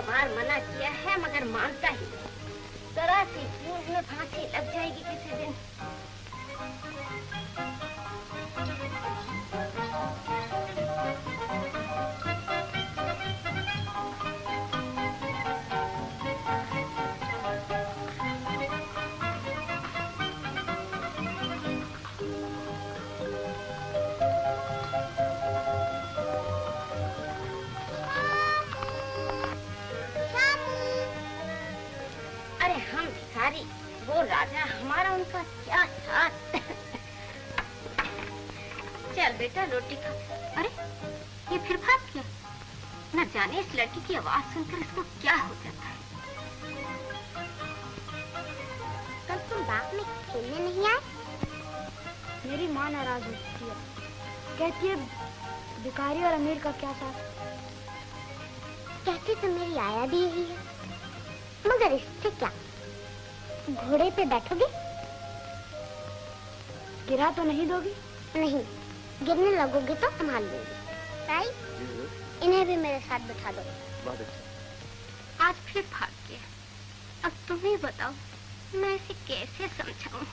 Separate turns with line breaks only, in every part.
बार मना किया है मगर मानता ही नहीं। जरा सी भूल में फांसी लग जाएगी किसी दिन। वो राजा हमारा उनका क्या साथ। चल बेटा रोटी खा। अरे ये फिर भाग गया। न जाने इस लड़की की आवाज सुनकर इसको क्या हो जाता है।
कल तुम बाग में खेलने नहीं आए?
मेरी माँ नाराज होती है, कहती है भिखारी और अमीर का क्या साथ।
कहती तो मेरी आया भी यही है, मगर इससे क्या? घोड़े पे बैठोगे?
गिरा तो नहीं दोगी?
नहीं, गिरने लगोगे तो संभाल लूंगी। ताई, इन्हें भी मेरे साथ बिठा दो।
बहुत अच्छा।
आज फिर भाग गया। अब तुम ही बताओ मैं इसे कैसे समझाऊं।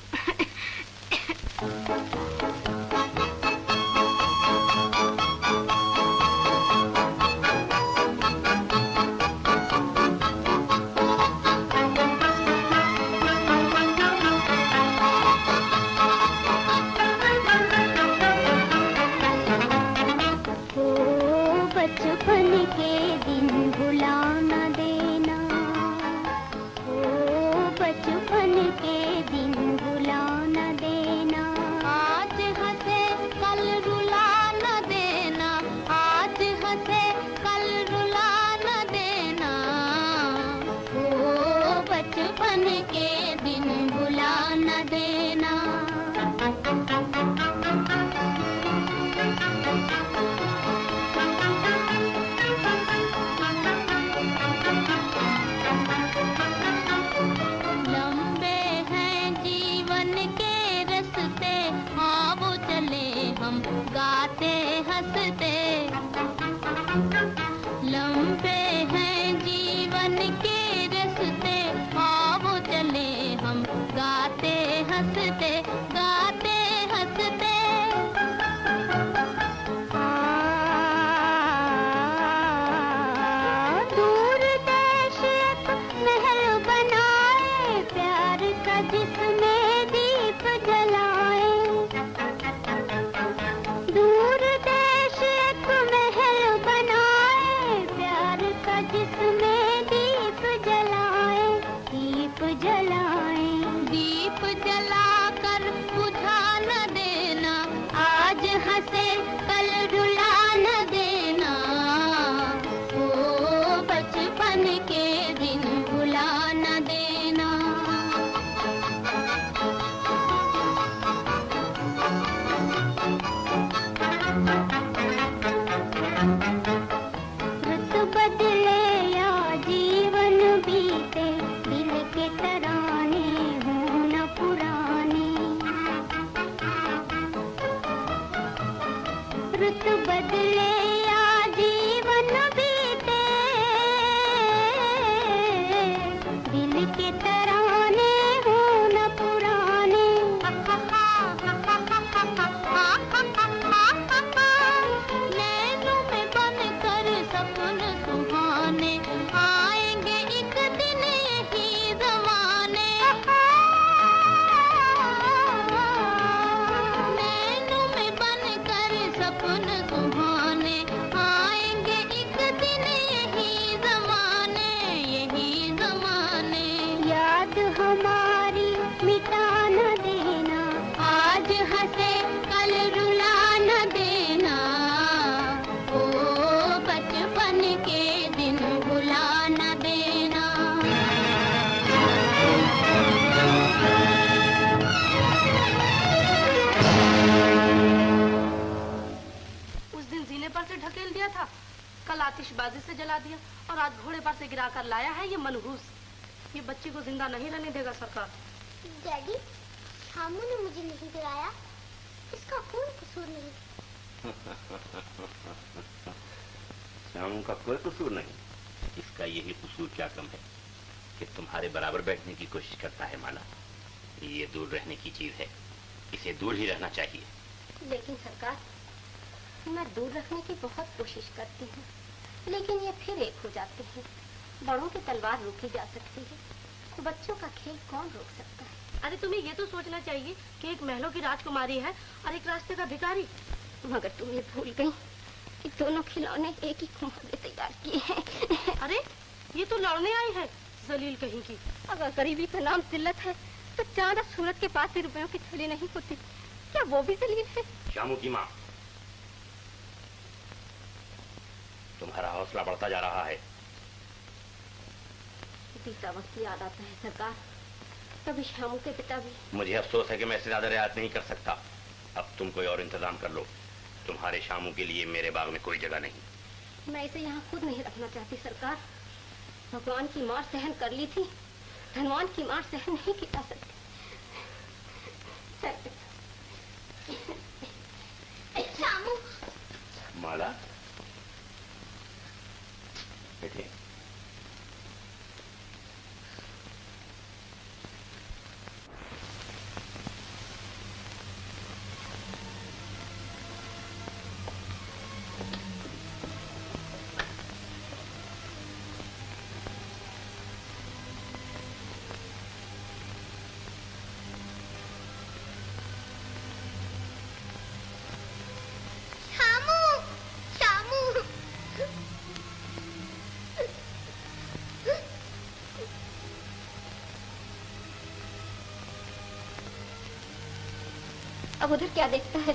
आतिशबाजी से जला दिया और आज घोड़े पर से गिरा कर लाया है ये मनहूस। ये बच्ची को जिंदा नहीं रहने देगा सरकार।
डैडी, शामू ने मुझे नहीं गिराया, इसका कोई कसूर नहीं।
शामू का कोई कसूर नहीं, इसका
इसका यही कसूर क्या कम है कि तुम्हारे बराबर बैठने की कोशिश करता है माला। ये दूर रहने की चीज है, इसे दूर ही रहना चाहिए।
लेकिन सरकार, मैं दूर रखने की बहुत कोशिश करती हूँ, लेकिन ये फिर एक हो जाते हैं। बड़ों की तलवार रोकी जा सकती है, बच्चों का खेल कौन रोक सकता है?
अरे तुम्हें ये तो सोचना चाहिए कि एक महलों की राजकुमारी है और एक रास्ते का भिखारी।
मगर तुम ये भूल गई कि दोनों खिलौने एक ही कुम्हार ने तैयार किए हैं।
अरे ये तो लड़ने आई है, जलील कहीं की।
अगर गरीबी का नाम जिल्लत है तो चांदा सूरत के पास भी रुपयों की थैली नहीं होती, क्या वो भी जलील है?
शामू की माँ, तुम्हारा हौसला बढ़ता जा रहा है।
बीता वक्त याद आता है सरकार, कभी शामू के पिता भी।
मुझे अफसोस है कि मैं इससे ज्यादा रियायत नहीं कर सकता। अब तुम कोई और इंतजाम कर लो। तुम्हारे शामू के लिए मेरे बाग में कोई जगह नहीं।
मैं इसे यहाँ खुद नहीं रखना चाहती सरकार। भगवान की मार सहन कर ली थी, धनवान की मार सहन नहीं की जा सकती।
शामू,
माला बैठे।
शामू, शामू।
अब उधर क्या देखता है?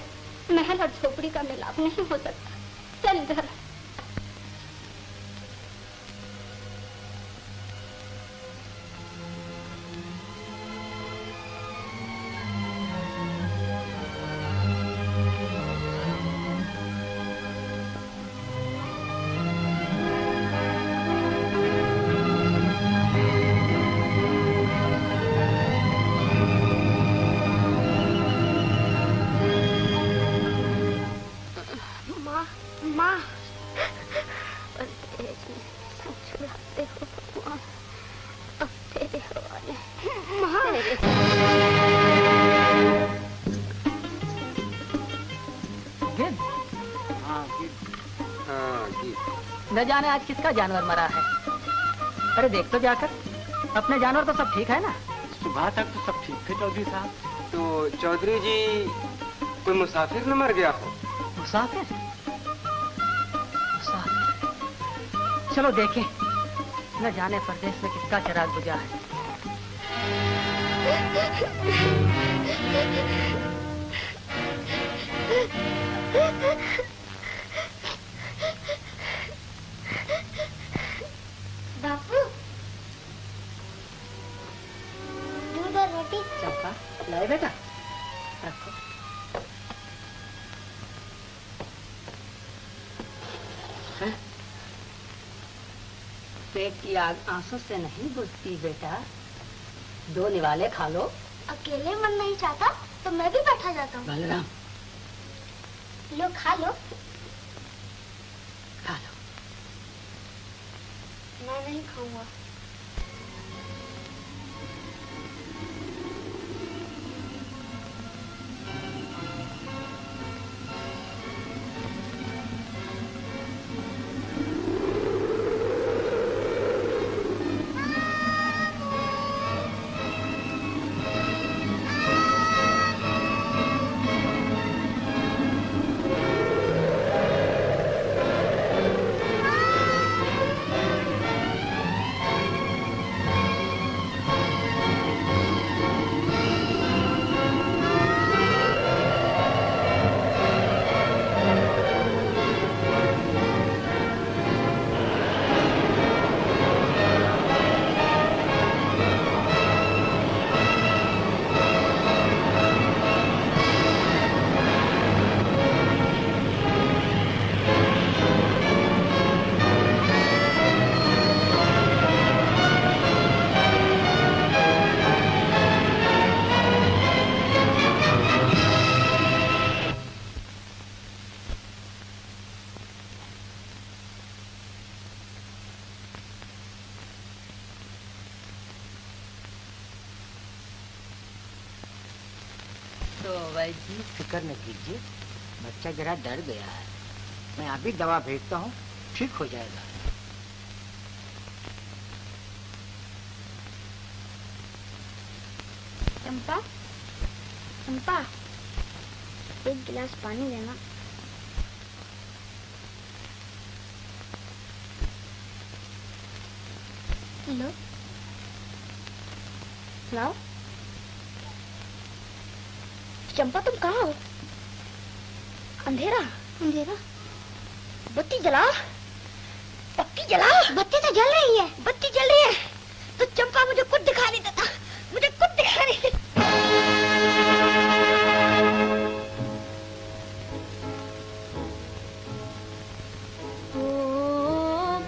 महल और झोपड़ी का मिलाप नहीं हो सकता। चल इधर।
माँ,
परदेश में संग छुड़ाते हो भगवान, अब तेरे हवाले।
गिद्ध? न जाने आज किसका जानवर मरा है। अरे देख तो जाकर, अपने जानवर तो सब ठीक है ना?
सुबह तक तो सब ठीक थे चौधरी साहब। तो चौधरी जी, कोई मुसाफिर न मर गया हो?
मुसाफिर? चलो देखें, न जाने परदेश में किसका चिराग बुझा है।
बापू, दूध और रोटी।
चंपा, लाए बेटा, रखो। पेट की आग आंसू से नहीं बुझती बेटा, दो निवाले खा लो।
अकेले मन नहीं चाहता तो मैं भी बैठा जाता हूँ।
बलराम,
लो खा लो।
खा लो।
मैं नहीं खाऊंगा।
वैद्य जी फिक्र न कीजिए, बच्चा जरा डर गया है। मैं अभी दवा भेजता हूँ, ठीक हो जाएगा।
चंपा, चंपा, एक गिलास पानी देना।
लो,
लाओ। चंपा तुम कहाँ हो? अंधेरा,
अंधेरा।
बत्ती जलाओ, बत्ती जलाओ।
बत्ती तो जल रही है।
बत्ती जल रही है तो चंपा मुझे कुछ दिखाई नहीं देता, मुझे कुछ दिखाई नहीं देता।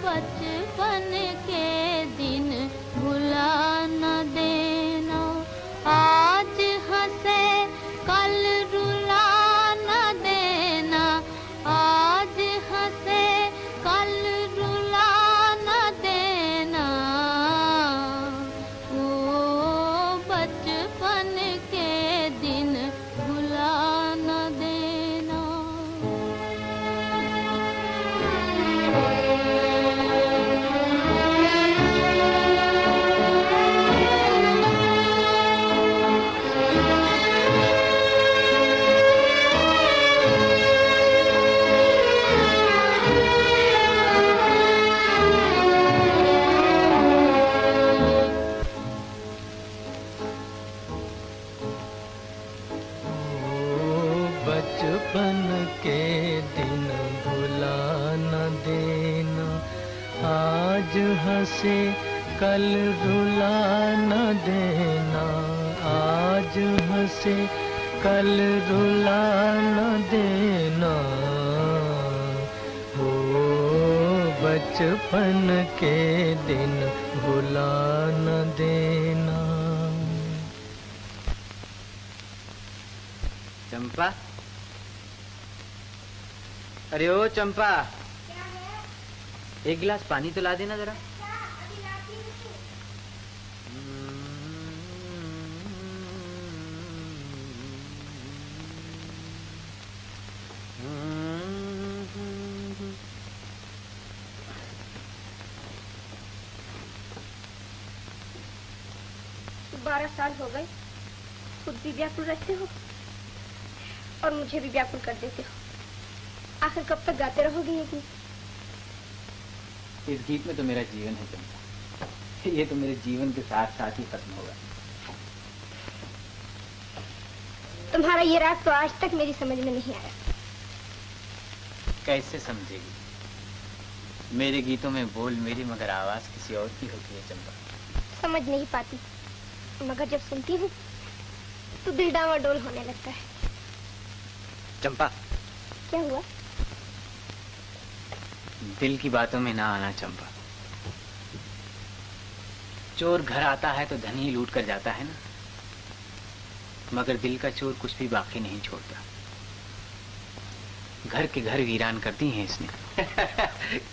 बचपन के दिन भुला न देना, आज हंसे कल रुला न देना, आज हंसे कल रुला न देना। ओ बचपन के दिन भुला न देना।
बचपन के दिन भुला न देना, आज हंसे कल रुला न देना, आज हंसे कल रुला न देना। हो बचपन के दिन भुला न देना।
चंपा, अरे ओ चंपा, एक गिलास पानी तो ला देना जरा।
बारह साल हो गए, खुद भी व्याकुल रहते हो और मुझे भी व्याकुल कर देते हो। आखिर कब तक गाते रहोगे ये गीत?
इस गीत में तो मेरा जीवन है चंपा, ये तो मेरे जीवन के साथ साथ ही खत्म होगा।
तुम्हारा ये राग तो आज तक मेरी समझ में नहीं आया।
कैसे समझेगी? मेरे गीतों में बोल मेरी मगर आवाज किसी और की होती है चंपा।
समझ नहीं पाती, मगर जब सुनती हूँ तो दिल डामाडोल होने लगता है।
चंपा,
क्या हुआ?
दिल की बातों में ना आना चंपा। चोर घर आता है तो धन ही लूट कर जाता है ना, मगर दिल का चोर कुछ भी बाकी नहीं छोड़ता। घर के घर वीरान कर दी है इसने।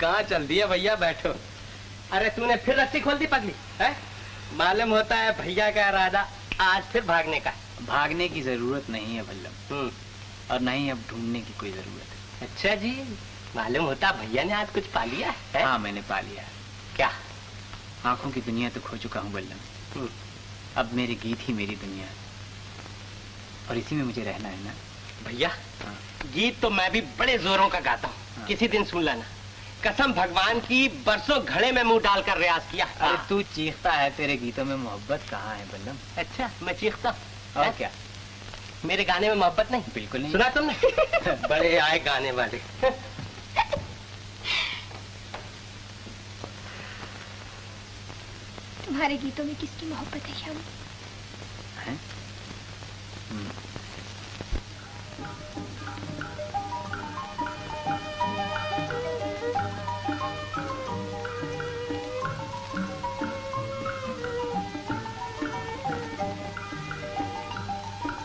कहाँ चल दिया भैया, बैठो। अरे तूने फिर रस्सी खोल दी पगली है? मालूम होता है भैया का इरादा आज फिर भागने का।
भागने की जरूरत नहीं है बल्लम, और नहीं अब ढूंढने की कोई जरूरत है।
अच्छा जी, मालूम होता भैया ने आज कुछ पा लिया है?
हाँ मैंने पा लिया।
क्या?
आंखों की दुनिया तो खो चुका हूँ बल्लम, अब मेरे गीत ही मेरी दुनिया है और इसी में मुझे रहना है ना
भैया। गीत तो मैं भी बड़े जोरों का गाता हूँ, किसी दिन सुन लेना। कसम भगवान की, बरसों घड़े में मुंह डालकर रियाज किया।
अरे तू चीखता है, तेरे गीतों में मोहब्बत कहाँ है बल्लम?
अच्छा मैं चीखता हूँ?
और क्या?
मेरे गाने में मोहब्बत नहीं?
बिल्कुल नहीं।
सुना तुमने? बड़े आए गाने वाले।
तुम्हारे गीतों में किसकी मोहब्बत है श्याम?
है?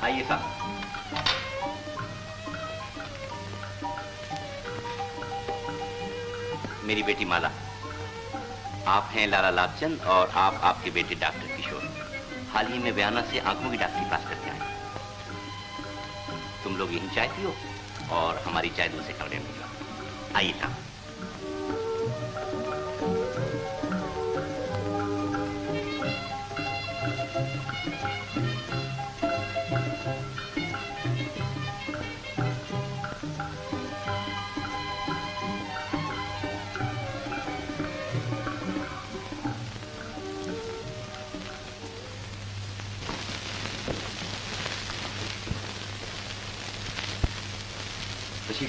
आइए साहब। मेरी बेटी माला, आप हैं लाला लाभचंद और आप आपके बेटे डॉक्टर किशोर। हाल ही में बयाना से आंखों की डॉक्टरी पास करके आए। तुम लोग यहीं चाय पियो और हमारी चाय दूसरे कमरे में जाओ। आइए साहब।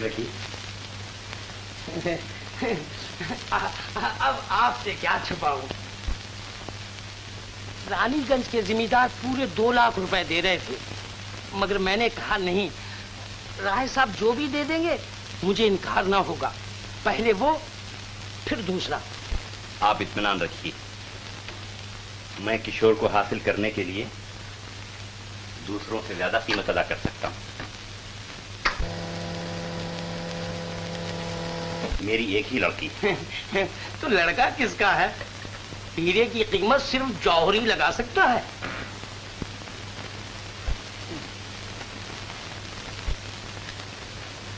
रखिए। अब आपसे क्या छुपाऊं? रानीगंज के जिम्मेदार पूरे 2 लाख रुपए दे रहे थे, मगर मैंने कहा नहीं, राय साहब जो भी दे देंगे मुझे इनकार ना होगा। पहले वो फिर दूसरा।
आप इत्मीनान रखिए, मैं किशोर को हासिल करने के लिए दूसरों से ज्यादा कीमत अदा कर सकता हूं। मेरी एक ही लड़की।
तो लड़का किसका है? हीरे की कीमत सिर्फ जौहरी लगा सकता है।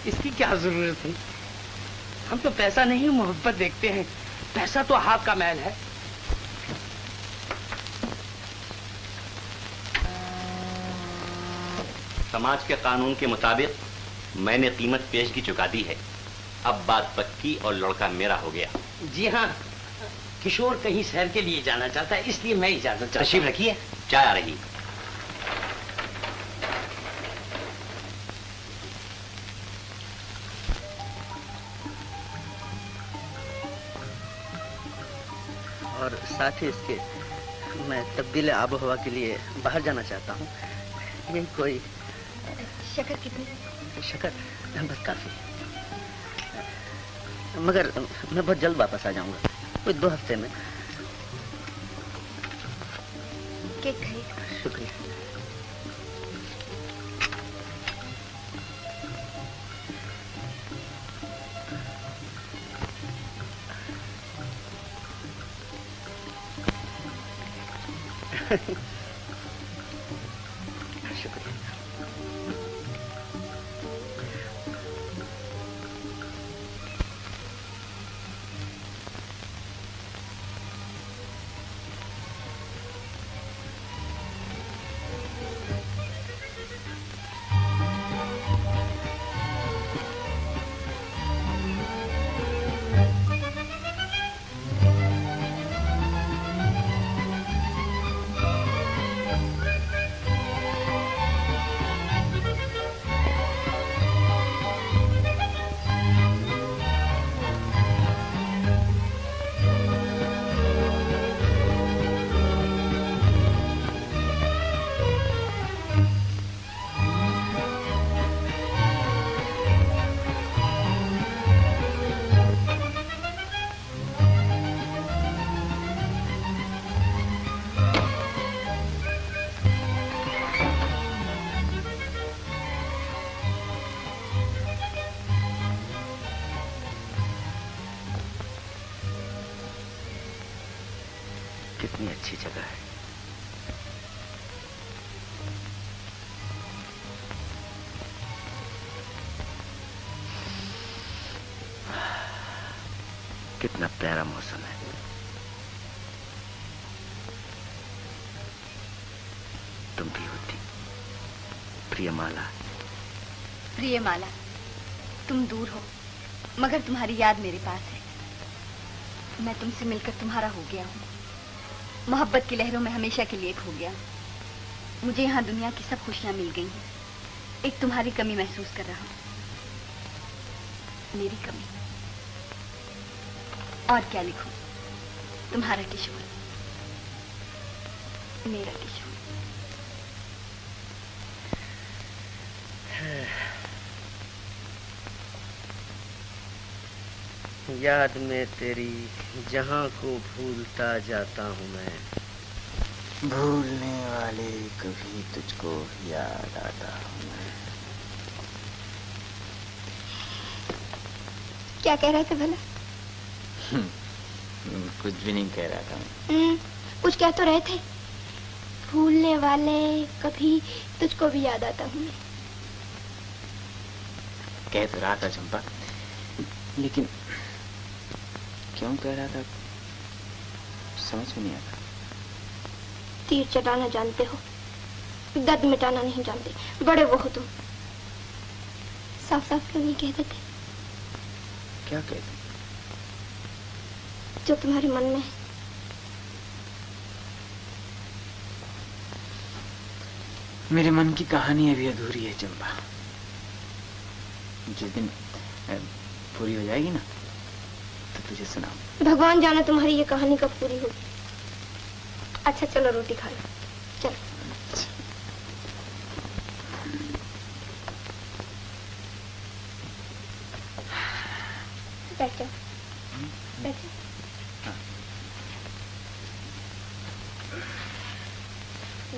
इसकी क्या जरूरत थी? हम तो पैसा नहीं मोहब्बत देखते हैं। पैसा तो हाथ का मैल है।
समाज के कानून के मुताबिक मैंने कीमत पेशगी चुका दी है। अब बात पक्की और लड़का मेरा हो गया।
जी हाँ, किशोर कहीं सैर के लिए जाना चाहता है, इसलिए मैं इजाजत चाहता हूं।
तशरीफ रखिए, चाय आ रही।
और साथ ही इसके मैं तब्दील आबो हवा के लिए बाहर जाना चाहता हूँ। यही कोई
शक्कर कितनी?
शक्कर बस काफी, मगर मैं बहुत जल्द वापस आ जाऊंगा, कोई 2 हफ्ते में।
केक खाइए।
शुक्रिया। शुक्रिया। कितनी अच्छी जगह है। कितना प्यारा मौसम है। तुम भी होती प्रियमाला।
प्रियमाला, तुम दूर हो मगर तुम्हारी याद मेरे पास है। मैं तुमसे मिलकर तुम्हारा हो गया हूँ। मोहब्बत की लहरों में हमेशा के लिए खो गया। मुझे यहाँ दुनिया की सब खुशियाँ मिल गई हैं। एक तुम्हारी कमी महसूस कर रहा हूँ। मेरी कमी और क्या लिखूं? तुम्हारा किशोर, मेरा किशोर।
याद में तेरी जहां को भूलता जाता हूँ मैं, भूलने वाले कभी तुझको याद आता हूँ मैं।
क्या कह रहे थे भला?
कुछ भी नहीं कह रहा था मैं।
कुछ कह तो रहे थे। भूलने वाले कभी तुझको भी याद आता हूँ मैं।
कह तो रहा था चंपा, लेकिन क्यों कह रहा था समझ में नहीं आता।
तीर चलाना जानते हो, दर्द मिटाना नहीं जानते, बड़े वो हो तुम। साफ साफ क्यों नहीं कहते थे
क्या कहते?
जो तुम्हारे मन में है।
मेरे मन की कहानी अभी अधूरी है चंपा। जिस दिन पूरी हो जाएगी ना तो तुझे सुनाऊं।
भगवान जाने तुम्हारी ये कहानी कब पूरी होगी। अच्छा चलो रोटी खा लो, चलो। बैठो बैठो।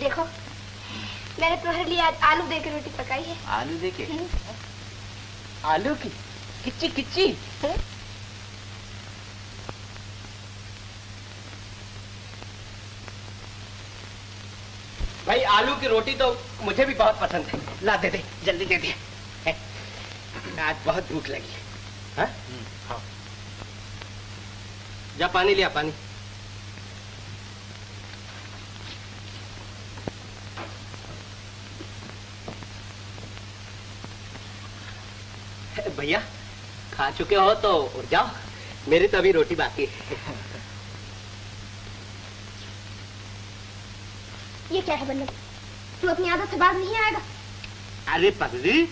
देखो मैंने तुम्हारे लिए आज आलू दे के रोटी पकाई है।
आलू दे के?
आलू की किच्ची किच्ची। भाई आलू की रोटी तो मुझे भी बहुत पसंद है। ला दे दे, जल्दी दे दे। आज बहुत भूख लगी है। हाँ? हाँ। जा पानी लिया, पानी। भैया खा चुके हो तो उठ जाओ, मेरी तो अभी रोटी बाकी है।
ये क्या है बल्लभ, तू अपनी आदत से बाहर नहीं आएगा?
अरे पगली,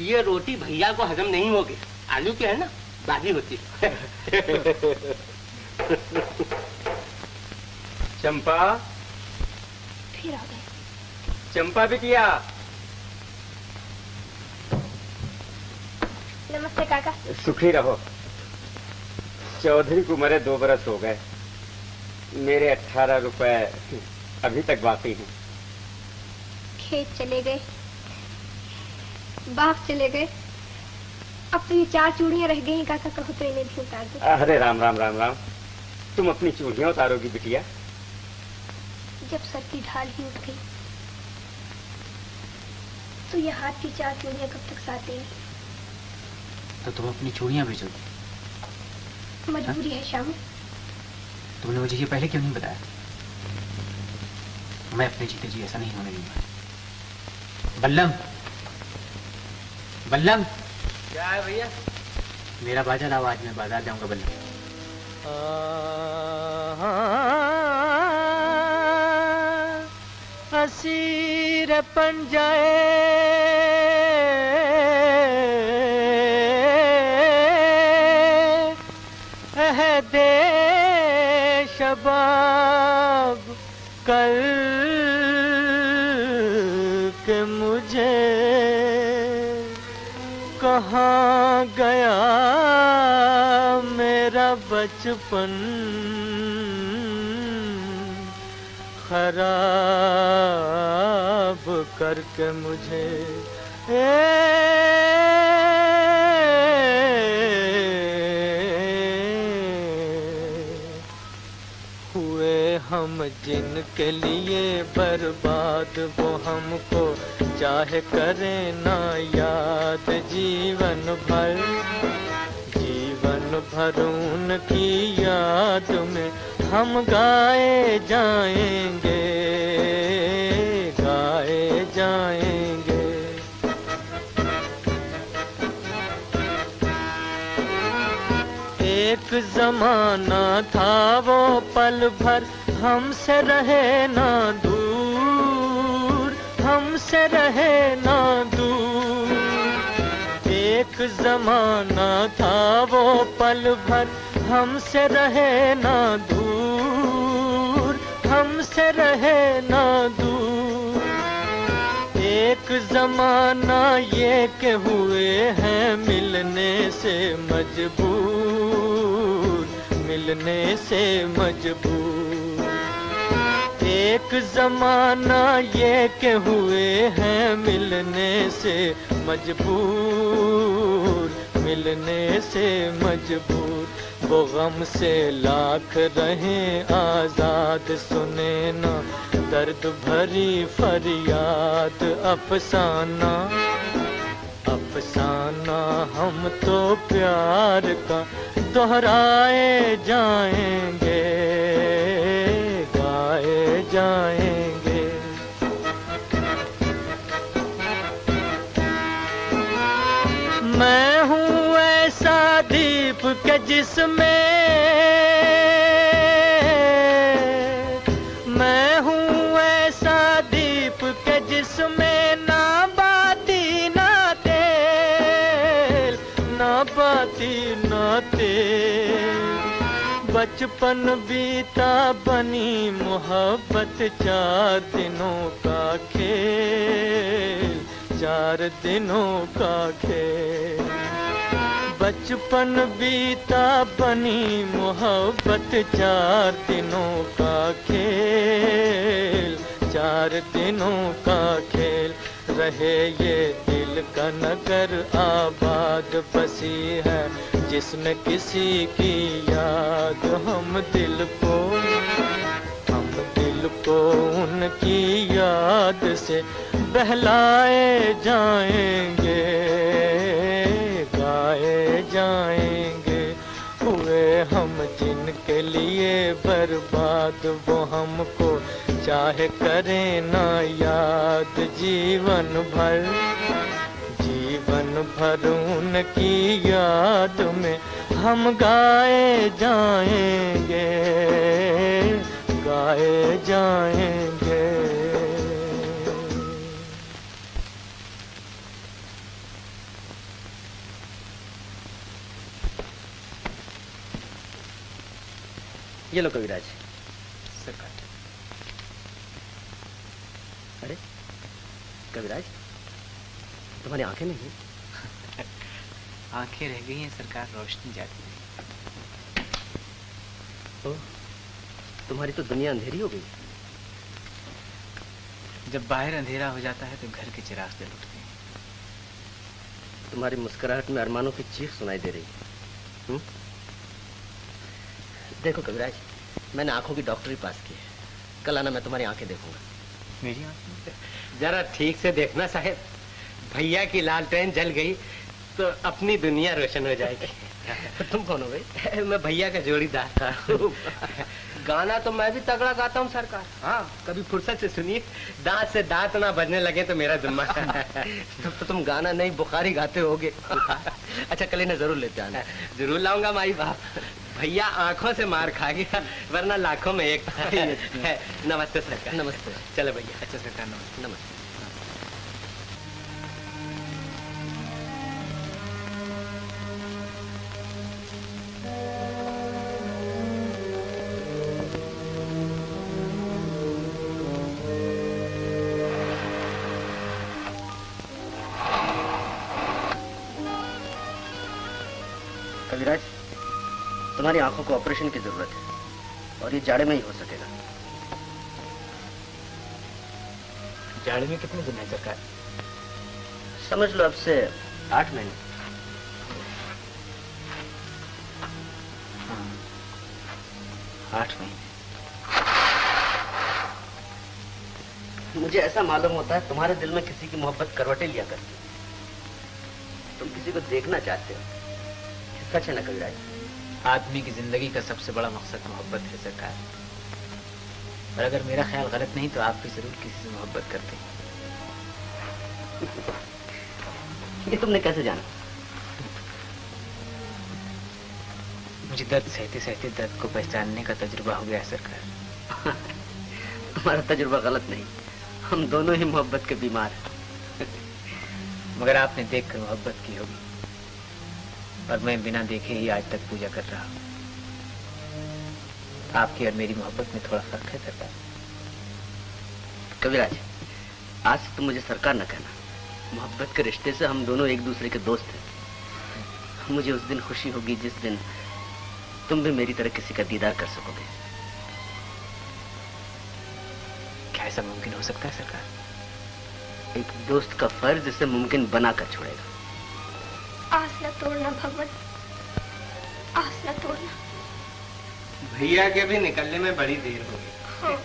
ये रोटी भैया को हजम नहीं होगी। आलू के है ना, बाजी होती है।
चंपा,
फिर आ गए।
चंपा बिटिया।
नमस्ते काका।
सुखी रहो। चौधरी को मरे 2 बरस हो गए, मेरे 18 रुपए अभी तक बाकी हैं।
खेत चले गए, बाग चले गए, अब तो ये 4 चूड़ियां रह गई हैं काका, कहो तो इन्हें भी उतार दो।
अरे राम राम राम राम, तुम अपनी चूड़ियां उतारोगी बिटिया?
जब सर की ढाल ही उठ गई तो ये हाथ की 4 चूड़ियां कब तक साथ देंगी?
तो तुम अपनी चूड़ियां बेचोगी?
मजबूरी है श्याम।
तुमने मुझे ये पहले क्यों नहीं बताया? मैं अपने जीते जी ऐसा नहीं होने दूंगा। बल्लम, बल्लम।
क्या है भैया?
मेरा बाजा लाओ, आज मैं बाजार जाऊंगा बल्लम।
असीर पंजाए दे शबाब कल के मुझे कहाँ गया मेरा बचपन, खराब करके मुझे हुए हम जिनके लिए बर्बाद, वो हमको चाहे करे ना याद जीवन भर, जीवन भर उनकी याद में हम गाए जाएंगे, गाए जाएंगे। एक जमाना था वो पल भर हमसे रहे ना दूर, हमसे रहे ना दूर। एक जमाना था वो पल भर हमसे रहे ना दूर, हमसे रहे ना दूर। एक जमाना ये के हुए हैं मिलने से मजबूर, मिलने से मजबूर। एक जमाना ये के हुए हैं मिलने से मजबूर, मिलने से मजबूर। वो गम से लाख रहें आजाद, सुने ना दर्द भरी फरियाद, अफसाना अफसाना हम तो प्यार का दोहराए जाएंगे, गाए जाएंगे। मैं हूँ ऐसा दीप के जिसमें, मैं हूँ ऐसा दीप के जिसमें ना बाती ना तेल, ना बाती ना तेल। बचपन बीता बनी मोहब्बत 4 दिनों का खेल, 4 दिनों का खेल। बचपन बीता बनी मोहब्बत 4 दिनों का खेल, 4 दिनों का खेल। रहे ये दिल का नगर आबाद बसी है जिसमें किसी की याद। हम दिल को उनकी याद से बहलाए जाएंगे, गाए जाएंगे। हुए हम जिनके लिए बर्बाद, वो हमको चाहे करें ना याद। जीवन भर उनकी याद में हम गाए जाएंगे, गाए जाएंगे।
ये लो कविराज।
सरकार।
अरे कविराज, तुम्हारी आंखें नहीं हैं?
आंखें रह गई हैं सरकार, रोशनी जाती है।
ओह, तुम्हारी तो दुनिया अंधेरी हो गई।
जब बाहर अंधेरा हो जाता है तो घर के चिराग जल उठते हैं।
तुम्हारी मुस्कुराहट में अरमानों की चीख सुनाई दे रही है। देखो कविराज, मैंने आंखों की डॉक्टरी पास की है। कल आना, मैं तुम्हारी आंखें देखूंगा।
मेरी आंखें?
जरा ठीक से देखना साहब, भैया की लालटेन जल गई तो अपनी दुनिया रोशन हो जाएगी।
तुम कौन हो भाई?
मैं भैया का जोड़ीदार था। गाना तो मैं भी तगड़ा गाता हूँ सरकार। हाँ, कभी फुर्सत से सुनिए, दांत से दांत ना बजने लगे तो मेरा जुम्मा।
तब तो तुम गाना नहीं बुखारी गाते होगे। अच्छा, कल इन्हें जरूर लेते आना।
जरूर लाऊंगा माई बाप। भैया आंखों से मार खा गया, वरना लाखों में एक। नमस्ते सरकार।
नमस्ते।
चलो भैया।
अच्छा सरकार, नमस्ते।
नमस्ते। कविराज, तुम्हारी आंखों को ऑपरेशन की जरूरत है और ये जाड़े में ही हो सकेगा।
जाड़े में कितने दिन है सरकार?
समझ लो अब से 8 महीने।
हाँ, 8 महीने।
मुझे ऐसा मालूम होता है तुम्हारे दिल में किसी की मोहब्बत करवटें लिया करती। तुम किसी को देखना चाहते हो, सच है ना कविराज?
आदमी की जिंदगी का सबसे बड़ा मकसद मोहब्बत है सरकार। और अगर मेरा ख्याल गलत नहीं तो आप भी जरूर किसी से मोहब्बत करते हैं।
ये तुमने कैसे जाना?
मुझे दर्द सहते सहते दर्द को पहचानने का तजुर्बा हो गया है सरकार।
तुम्हारा तजुर्बा गलत नहीं, हम दोनों ही मोहब्बत के बीमार हैं।
मगर आपने देखकर मोहब्बत की होगी और मैं बिना देखे ही आज तक पूजा कर रहा हूँ। आपकी और मेरी मोहब्बत में थोड़ा फर्क है सरकार।
कविराज, आज से तुम मुझे सरकार न कहना। मोहब्बत के रिश्ते से हम दोनों एक दूसरे के दोस्त हैं। मुझे उस दिन खुशी होगी जिस दिन तुम भी मेरी तरह किसी का दीदार कर सकोगे।
क्या ऐसा मुमकिन हो सकता है सरकार?
एक दोस्त का फर्ज इसे मुमकिन बनाकर छोड़ेगा।
आस न तोड़ना भगवान, आस न तोड़ना।
भैया के भी निकलने में बड़ी देर हो गई।
हाँ।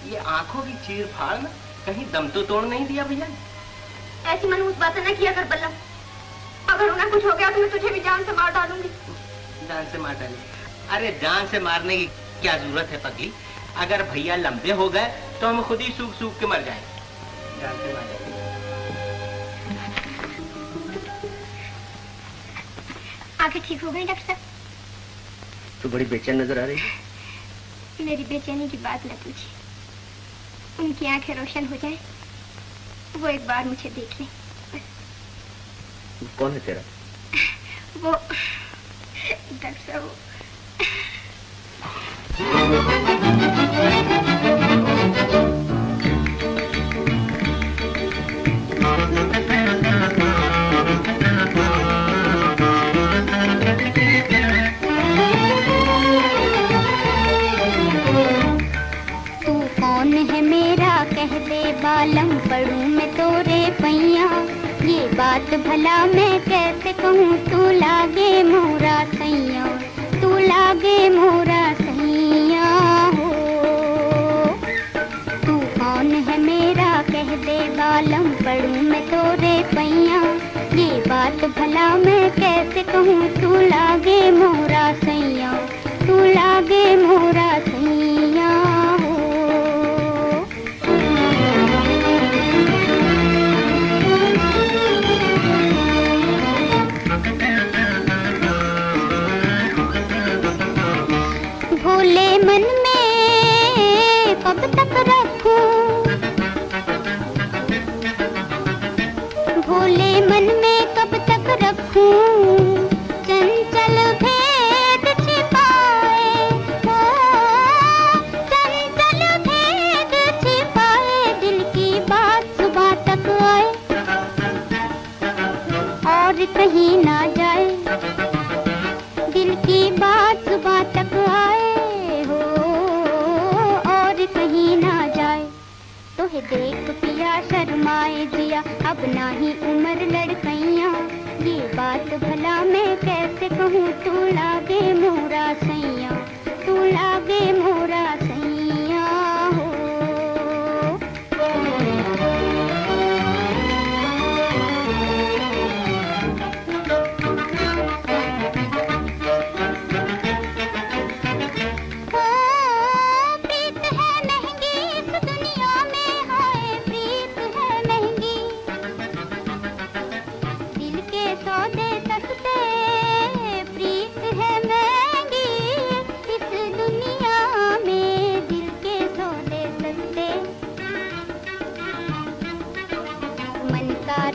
ये आंखों की चीर फाड़ में कहीं दम तो तोड़ नहीं दिया भैया ने?
ऐसी मनहूस बातें न किया कर बल्लम। अगर उन्हें कुछ हो गया तो मैं तुझे भी जान से मार डालूंगी।
जान से मार डाली? अरे जान से मारने की क्या जरूरत है पगली? अगर भैया लंबे हो गए तो हम खुद ही सूख सूख के मर जाएंगे। जान से मार डाली।
आंखें ठीक हो गई डॉक्टर साहब?
तो बड़ी बेचैन नजर आ रही है।
मेरी बेचैनी की बात न पूछिए। उनकी आंखें रोशन हो जाए, वो एक बार मुझे देख लें।
कौन है तेरा?
वो डॉक्टर साहब
बालम पढ़ूं मैं तोरे पैया, ये बात भला मैं कैसे कहूँ, तू लागे मोरा सैया, तू लागे मोरा सैया हो। तू कौन है मेरा कह दे बालम पढ़ूं मैं तोरे पैया, ये बात भला मैं कैसे कहूँ, तू लागे मोरा सैया, तू लागे मोरा सैया हो। भोले मन में कब तक रखूं, भोले मन में कब तक रखूं, चंचल भेद छिपाए हो, चंचल भेद छिपाए, दिल की बात सुबह तक आए और कहीं ना जाए, दिल की बात सुबह तक आए हो और कहीं ना जाए। तोहे देख पिया शर्माए जिया, अब ना ही उम्र लड़कैया, ये बात भला मैं कैसे कहूँ, तू लागे मोरा सैया, तू लागे मोरा सैया हो।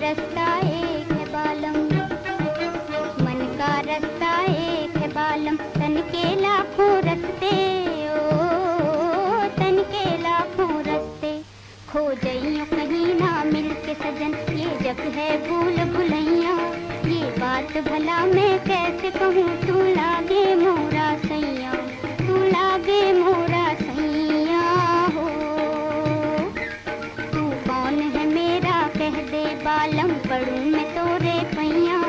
रास्ता एक है बालम, मन का रास्ता एक है बालम, तन के लाखों रास्ते ओ, तन के लाखों रास्ते, खो जाइयो कहीं ना मिल के सजन, ये जग है भूल भुलैया, ये बात भला मैं कैसे कहूँ, तू लागे मोरा सैया, तू लागे मोरा सैया हो। तू कौन है मेरा कह दे बालम पढ़ूं मैं तोरे पैया,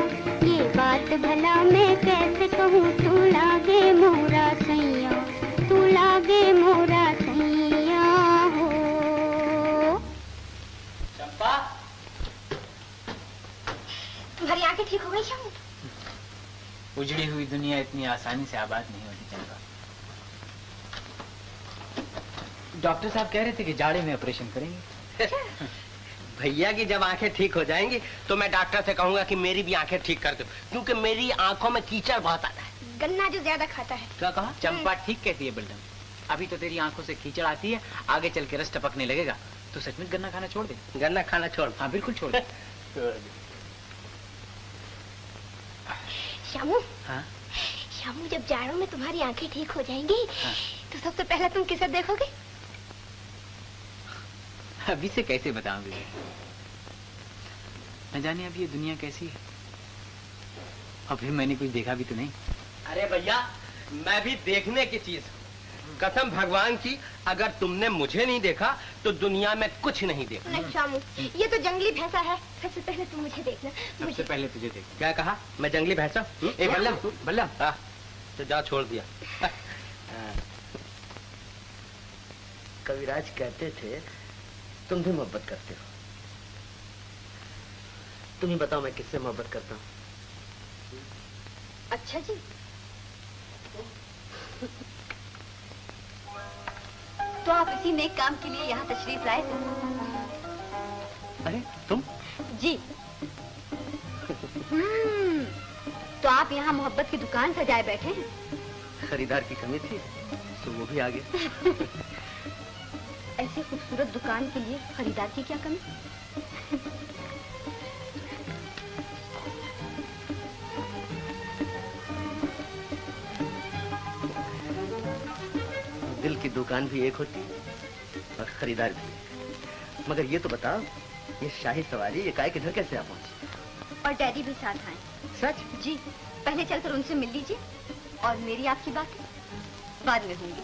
ये बात भला मैं कैसे कहूँ, तू लागे मोरा सैया, तू लागे मोरा सैया हो।
चंपा,
तुम्हारी आंखें ठीक हो गई श्यामू?
उजड़ी हुई दुनिया इतनी आसानी से आबाद नहीं होती चंपा। डॉक्टर साहब कह रहे थे कि जाड़े में ऑपरेशन करेंगे।
भैया की जब आंखें ठीक हो जाएंगी तो मैं डॉक्टर से कहूंगा कि मेरी भी आंखें ठीक कर दो, क्योंकि मेरी आंखों में कीचड़ बहुत आता है।
गन्ना जो ज्यादा खाता है।
क्या कहा?
चंपा ठीक कहती है बलडम, अभी तो तेरी आंखों से कीचड़ आती है, आगे चल के रस टपकने लगेगा, तो सच में गन्ना खाना छोड़ दे।
गन्ना खाना छोड़?
हाँ बिल्कुल छोड़ दे।
श्यामू,
हाँ?
श्यामू जब जाड़ों में तुम्हारी आंखें ठीक हो जाएंगी,
हाँ?
तो सबसे पहले तुम किसे देखोगे?
अभी से कैसे बताऊंगी, न जाने अब ये दुनिया कैसी है, और फिर मैंने कुछ देखा भी तो नहीं।
अरे भैया, मैं भी देखने की चीज हूँ, कसम भगवान की, अगर तुमने मुझे नहीं देखा तो दुनिया में कुछ नहीं देखा।
नहीं श्यामू, ये तो जंगली भैंसा है, सबसे पहले तुम मुझे देखना।
सबसे पहले तुझे देख।
क्या कहा? मैं जंगली भैंसा?
बल्लम, बल्लम,
तो जा, छोड़ दिया।
कविराज कहते थे तुम भी मोहब्बत करते हो, तुम ही बताओ मैं किससे मोहब्बत करता हूँ।
अच्छा जी, तो आप इसी नेक काम के लिए यहाँ तशरीफ लाए थे?
अरे तुम?
जी। तो आप यहाँ मोहब्बत की दुकान सजाए बैठे हैं?
खरीदार की कमी थी तो वो भी आ गए।
ऐसे खूबसूरत दुकान के लिए खरीदार की क्या कमी?
दिल की दुकान भी एक होती और खरीदार भी। मगर ये तो बताओ, ये शाही सवारी ये काय किधर कैसे आ पहुंची?
और डैडी भी साथ आए।
सच?
जी, पहले चलकर उनसे मिल लीजिए और मेरी आपकी बात बाद में होंगी।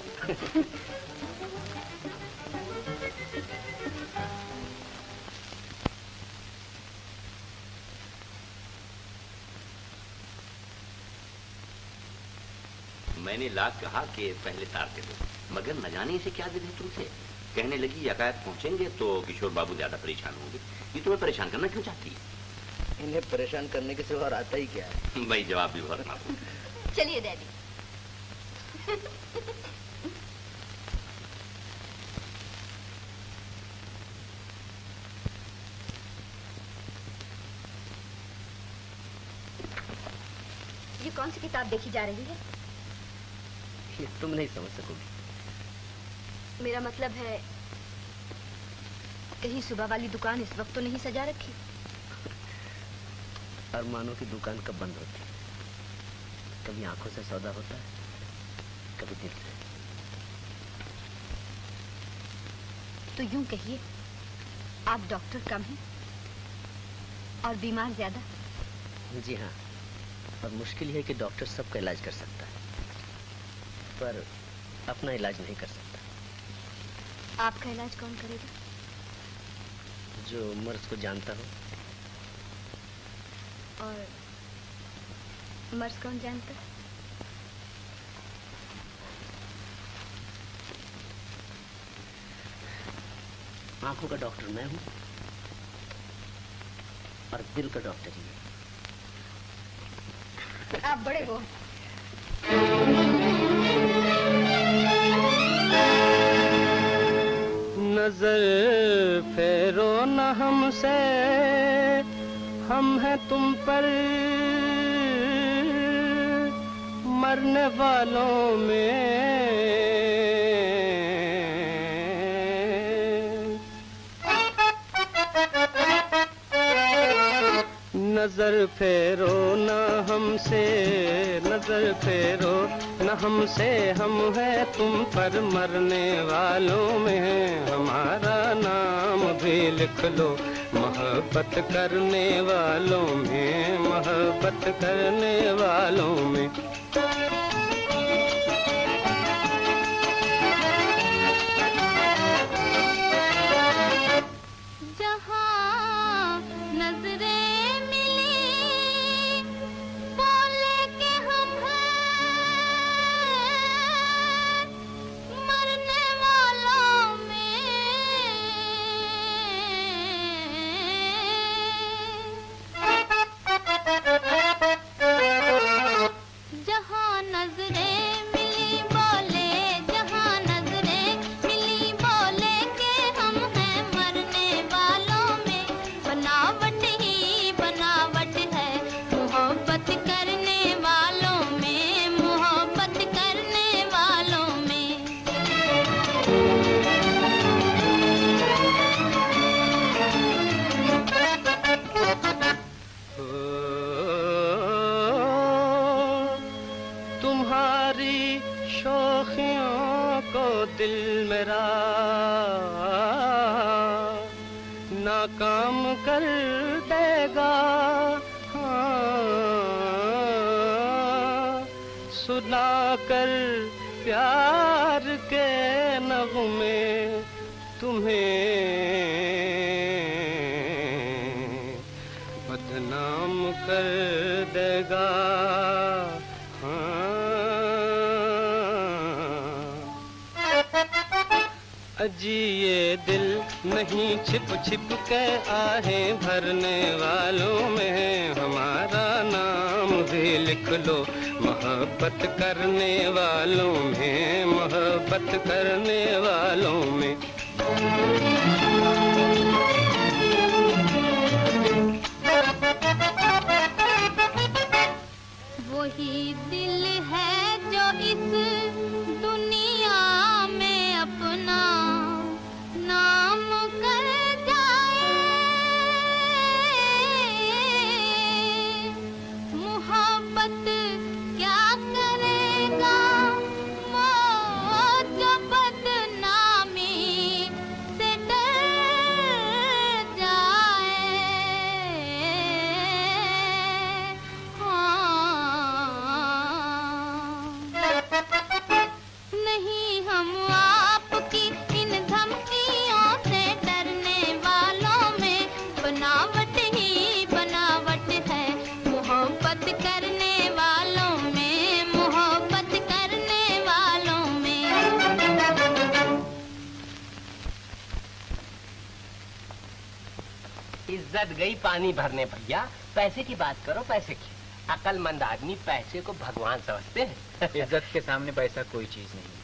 मैंने लाख कहा कि पहले तार दे दो, मगर न जाने इसे क्या जिद है तुमसे। कहने लगी यकायत पहुंचेंगे तो किशोर बाबू ज्यादा परेशान होंगे। ये तुम्हें परेशान करना क्यों चाहती है?
इन्हें परेशान करने के सिवा और आता ही क्या है?
भाई जवाब भी बहुत मालूम।
चलिए डैडी। ये कौन सी किताब देखी जा रही है?
ये तुम नहीं समझ सकोगी।
मेरा मतलब है, कहीं सुबह वाली दुकान इस वक्त तो नहीं सजा रखी?
अरमानों की दुकान कब बंद होती है? कभी आंखों से सौदा होता है, कभी दिल से।
तो यूं कहिए, आप डॉक्टर कम हैं और बीमार ज्यादा?
जी हाँ, और मुश्किल है कि डॉक्टर सबका इलाज कर सकता है पर अपना इलाज नहीं कर सकता।
आपका इलाज कौन करेगा?
जो मर्ज को जानता हो।
और मर्ज कौन जानता है?
आंखों का डॉक्टर मैं हूं और दिल का डॉक्टर ही है।
आप बड़े हो।
नजर फेरो न हमसे, हम हैं तुम पर मरने वालों में। नजर फेरो न हमसे, नजर फेरो न हमसे, हम हैं तुम पर मरने वालों में। हमारा नाम भी लिख लो मोहब्बत करने वालों में, मोहब्बत करने वालों में। नाकाम कर देगा। हाँ, सुना कर प्यार के नगमे तुम्हें बदनाम कर देगा। अजी ये दिल नहीं छिप छिप के आहें भरने वालों में हमारा नाम भी लिख लो, मोहब्बत करने वालों में, मोहब्बत करने वालों में।
वही दिल है जो इस दुनिया में अपना नाम कर जाए, मोहब्बत क्या करेगा वो जो बदनामी से डर जाए। नहीं हम आपकी इन धमकियों से डरने वालों में, बनावट ही बनावट है मोहब्बत करने वालों में, मोहब्बत करने वालों में।
इज्जत गई पानी भरने भैया, पैसे की बात करो पैसे की। अकलमंद आदमी पैसे को भगवान समझते हैं।
इज्जत के सामने पैसा कोई चीज नहीं।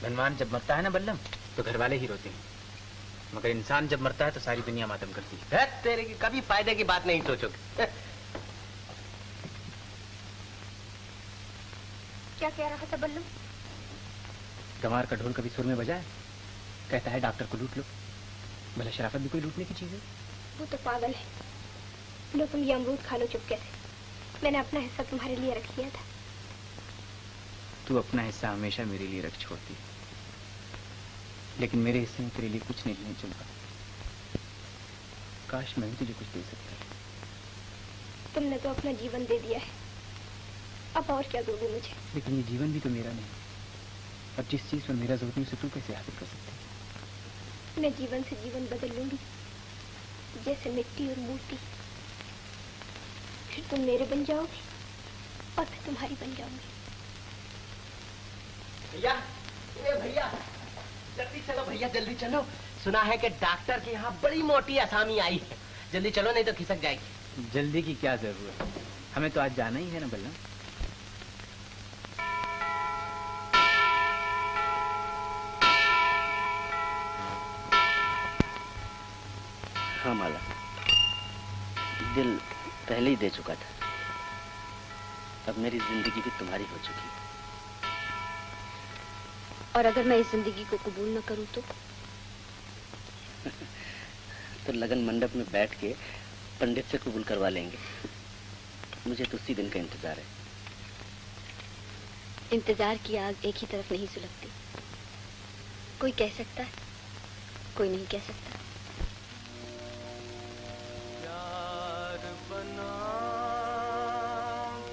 धनवान जब मरता है ना बल्लम, तो घर वाले ही रोते हैं, मगर इंसान जब मरता है तो सारी दुनिया मातम करती है।
तेरे की कभी फायदे की बात नहीं सोचोगे।
क्या कह रहा था बल्लम?
गंवार का ढोल कभी सुर में बजा है? कहता है डॉक्टर को लूट लो। भला शराफत भी कोई लूटने की चीज है?
वो तो पागल है। लो तुम ये अमरूद खा लो चुपके से, मैंने अपना हिस्सा तुम्हारे लिए रख लिया था।
तू अपना हिस्सा हमेशा मेरे लिए रख छोड़ती, लेकिन मेरे हिस्से में तेरे लिए कुछ नहीं चलता। काश मैं भी तुझे कुछ दे सकता।
तुमने तो अपना जीवन दे दिया है, अब और क्या दोगे मुझे?
लेकिन ये जीवन भी तो मेरा नहीं। अब जिस चीज पर मेरा जोर नहीं, उसे तू कैसे हासिल कर सकती?
मैं जीवन से जीवन बदल लूंगी, जैसे मिट्टी और मूर्ति। फिर तुम मेरे बन जाओगे और फिर तुम्हारी बन जाऊंगी।
भैया, ए भैया, जल्दी चलो भैया, जल्दी चलो। सुना है कि डॉक्टर के यहाँ बड़ी मोटी असामी आई है, जल्दी चलो नहीं तो खिसक जाएगी।
जल्दी की क्या जरूरत है, हमें तो आज जाना ही है ना बल्लम।
हाँ माला, दिल पहले ही दे चुका था। अब मेरी जिंदगी भी तुम्हारी हो चुकी है।
और अगर मैं इस जिंदगी को कबूल न करूं
तो लगन मंडप में बैठ के पंडित से कबूल करवा लेंगे। मुझे तो उसी दिन का इंतजार है।
इंतजार की आग एक ही तरफ नहीं सुलगती। कोई कह सकता है, कोई नहीं कह सकता।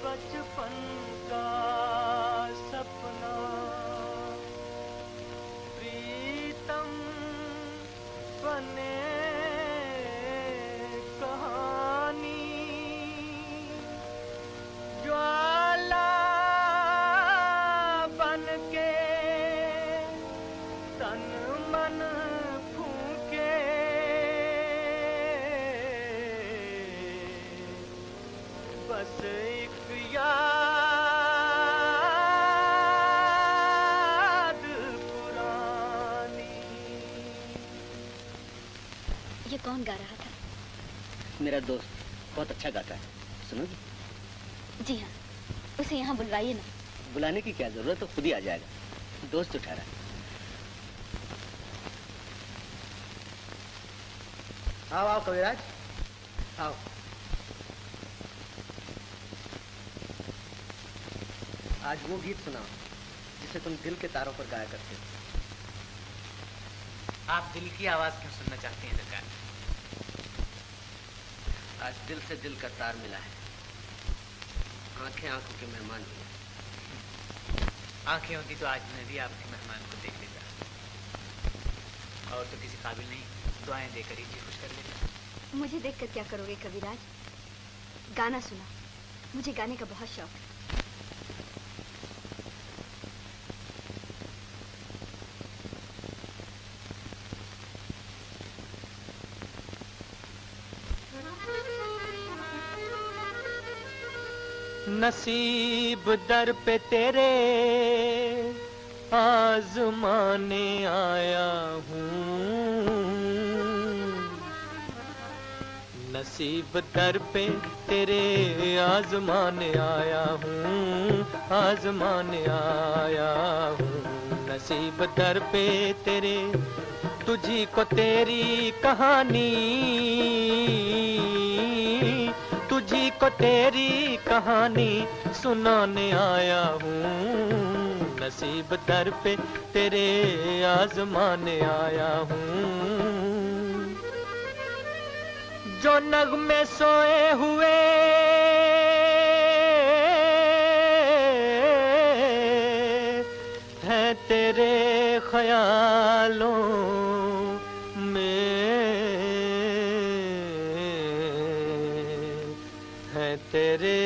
बचपन का सपना, प्रीतम बने कहानी, ज्वाला बन के तन मन फूके, बस एक याद पुरानी।
ये कौन गा रहा था?
मेरा दोस्त बहुत अच्छा गाता है, सुनोगी?
जी हाँ, उसे यहाँ बुलवाइए ना।
बुलाने की क्या जरूरत है, खुद ही आ जाएगा। दोस्त उठा रहा है।
आओ आओ कविराज, आओ।
आज वो गीत सुनाओ जिसे तुम दिल के तारों पर गाया करते थे।
आप दिल की आवाज क्यों सुनना चाहते हैं सरकार?
आज दिल से दिल का तार मिला है। आंखें आंखों के मेहमान हुए।
आंखें होती तो आज मैं भी आपके मेहमान को देख लेता, और तो किसी काबिल नहीं, दुआएं देकर ही जी खुश कर लेता।
मुझे देखकर क्या करोगे कविराज? गाना सुना, मुझे गाने का बहुत शौक है।
नसीब दर पे तेरे आजमाने आया हूँ, नसीब दर पे तेरे आजमाने आया हूँ, आजमाने आया हूँ, नसीब दर पे तेरे, तुझी को तेरी कहानी, तुझी को तेरी कहानी सुनाने आया हूँ, नसीब दर पे तेरे आजमाने आया हूँ। जो नगमे सोए हुए हैं तेरे ख्यालों में, हैं तेरे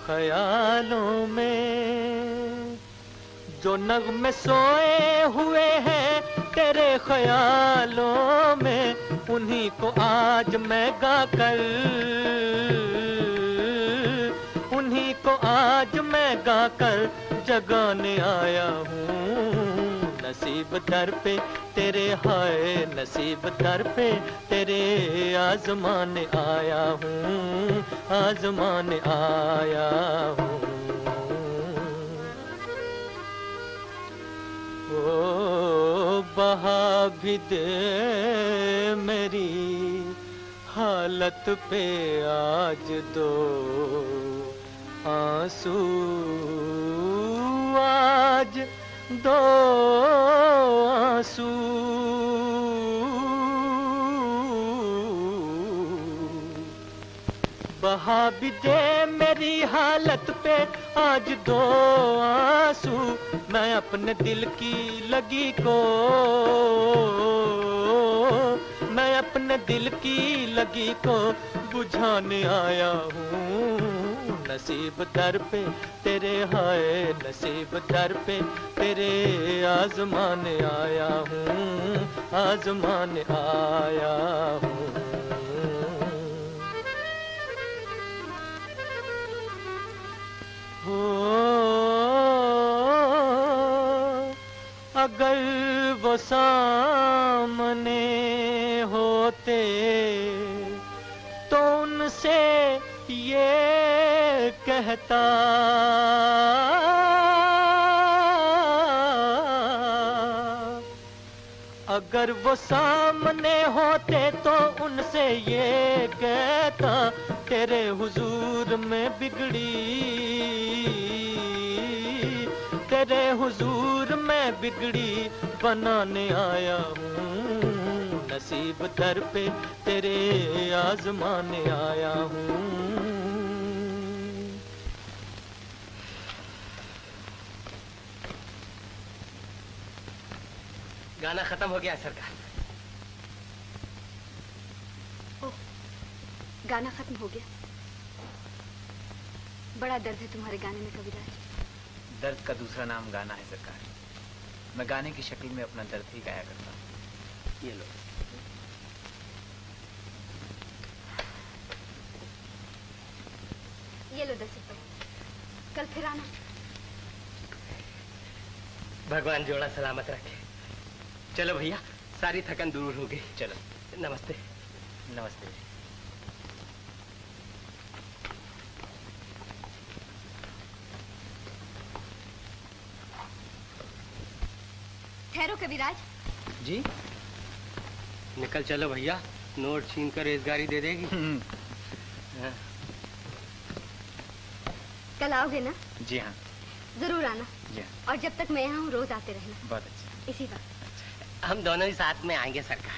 ख्यालों में, जो नगमे सोए हुए हैं तेरे ख्यालों में, उन्हीं को आज मैं गाकर, उन्हीं को आज मैं गाकर जगाने आया हूँ, नसीब दर पे तेरे, हाय नसीब दर पे तेरे आजमाने आया हूँ, आजमाने आया हूँ। ओ बहा भी दे मेरी हालत पे आज दो आंसू, आज दो आंसू, बहा भी दे मेरी हालत पे आज दो आंसू, मैं अपने दिल की लगी को, मैं अपने दिल की लगी को बुझाने आया हूँ, नसीब दर पे तेरे, हाय नसीब दर पे तेरे आजमाने आया हूँ, आजमाने आया हूँ। हो अगर वो सामने होते तो उनसे ये कहता, अगर वो सामने होते तो उनसे ये कहता, तेरे हुजूर में बिगड़ी, तेरे हुजूर में बिगड़ी बनाने आया हूँ, नसीब दर पे तेरे आजमाने आया हूँ।
गाना खत्म हो गया सरकार।
ओह, गाना खत्म हो गया। बड़ा दर्द है तुम्हारे गाने में कविराज।
दर्द का दूसरा नाम गाना है सरकार। मैं गाने की शक्ल में अपना दर्द ही गाया करता हूँ।
ये लो।
ये लो 10 रुपए, कल फिर आना।
भगवान जोड़ा सलामत रखे। चलो भैया, सारी थकन दूर हो गई।
चलो,
नमस्ते।
नमस्ते।
ठहरो कविराज।
जी?
निकल चलो भैया, नोट छीन कर रेजगारी दे देगी।
कल आओगे ना?
जी हाँ।
जरूर आना।
जी हाँ।
और जब तक मैं यहाँ हूँ रोज आते रहना।
बहुत अच्छा।
इसी बात।
हम दोनों ही साथ में आएंगे सरकार।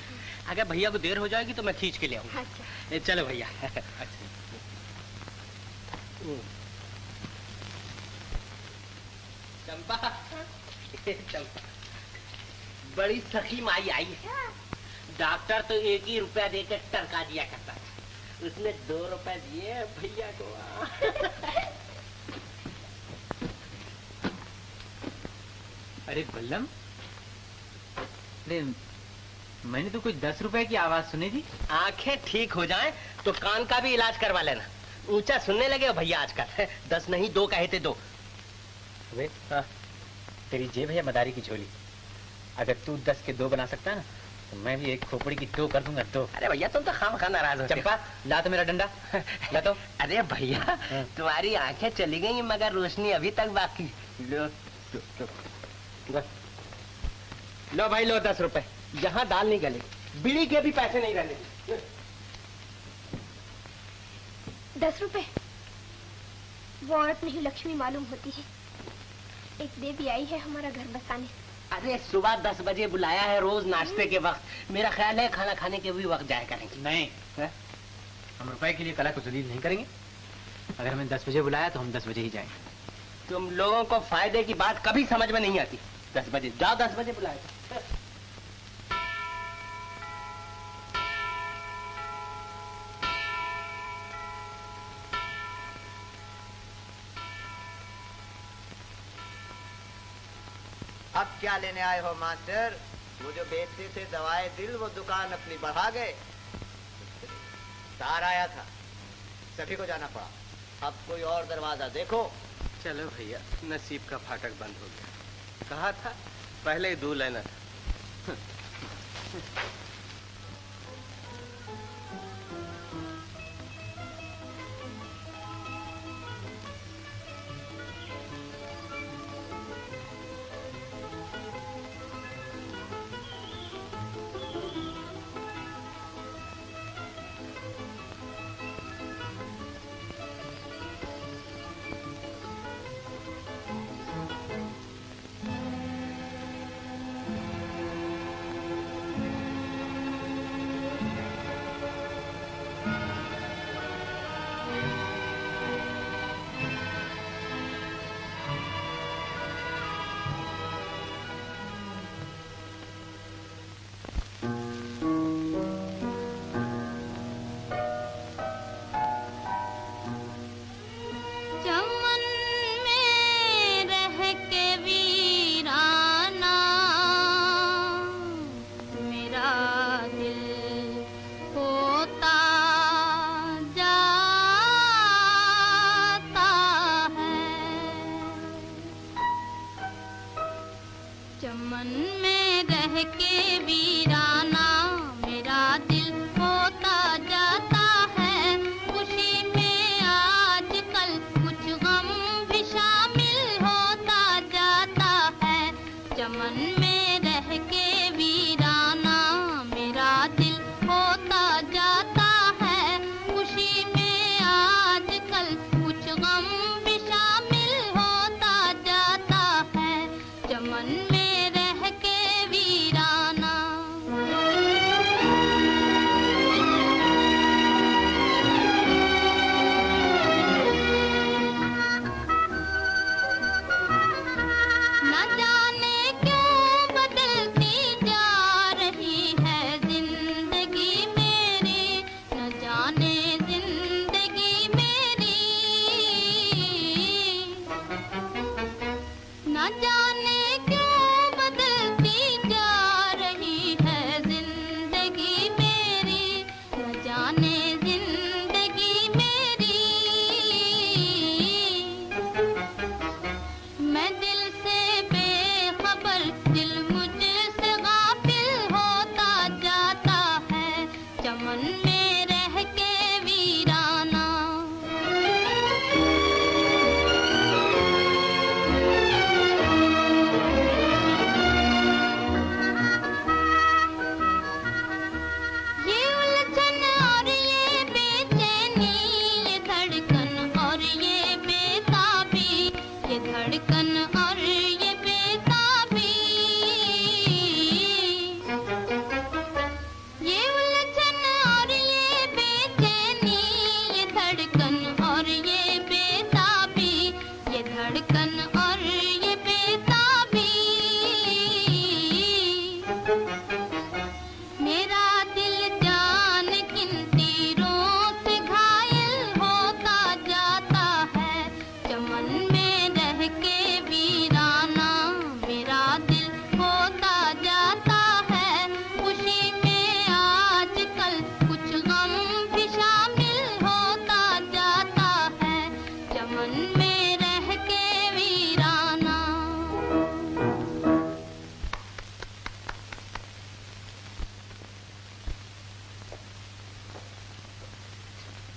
अगर भैया को देर हो जाएगी तो मैं खींच के ले आऊंगा।
अच्छा।
चलो भैया।
अच्छा।
चंपा, चंपा, बड़ी सखी माई आई है। डॉक्टर तो 1 ही रुपया देकर टरका दिया करता था, उसने 2 रुपए दिए भैया को।
अरे बल्लम, अरे मैंने तो कुछ 10 रुपए की आवाज सुनी थी।
आंखें ठीक हो जाएं तो कान का भी इलाज करवा लेना। ऊंचा सुनने लगे हो भैया आजकल। 10 नहीं 2 कहे थे 2।
वे तेरी जेब है मदारी की झोली। अगर तू 10 के 2 बना सकता है ना तो मैं भी एक खोपड़ी की 2 कर दूंगा 2।
अरे भैया तुम तो खामखा नाराज हो।
चंपा ला तो मेरा डंडा ला तो।
अरे भैया तुम्हारी आंखें चली गई मगर रोशनी अभी तक बाकी। लो भाई लो 10 रुपए। यहाँ दाल नहीं गले, बीड़ी के भी पैसे नहीं रहने।
10 रुपए? वो औरत नहीं लक्ष्मी मालूम होती है। एक देवी आई है हमारा घर बसाने।
अरे सुबह 10 बजे बुलाया है रोज नाश्ते के वक्त। मेरा ख्याल है खाना खाने के भी वक्त जाया करेंगे।
नहीं हम रुपए के लिए कला को जलील नहीं करेंगे। अगर हमें 10 बजे बुलाया तो हम 10 बजे ही जाएंगे।
तुम लोगों को फायदे की बात कभी समझ में नहीं आती। 10 बजे जाओ, 10 बजे बुलाया।
अब क्या लेने आए हो मास्टर? वो जो बेचते थे दवाएं दिल, वो दुकान अपनी बढ़ा गए। तार आया था, सभी को जाना पड़ा। अब कोई और दरवाजा देखो।
चलो भैया, नसीब का फाटक बंद हो गया। कहा था पहले ही दूर लेना था।
चमन में रह के वीराना।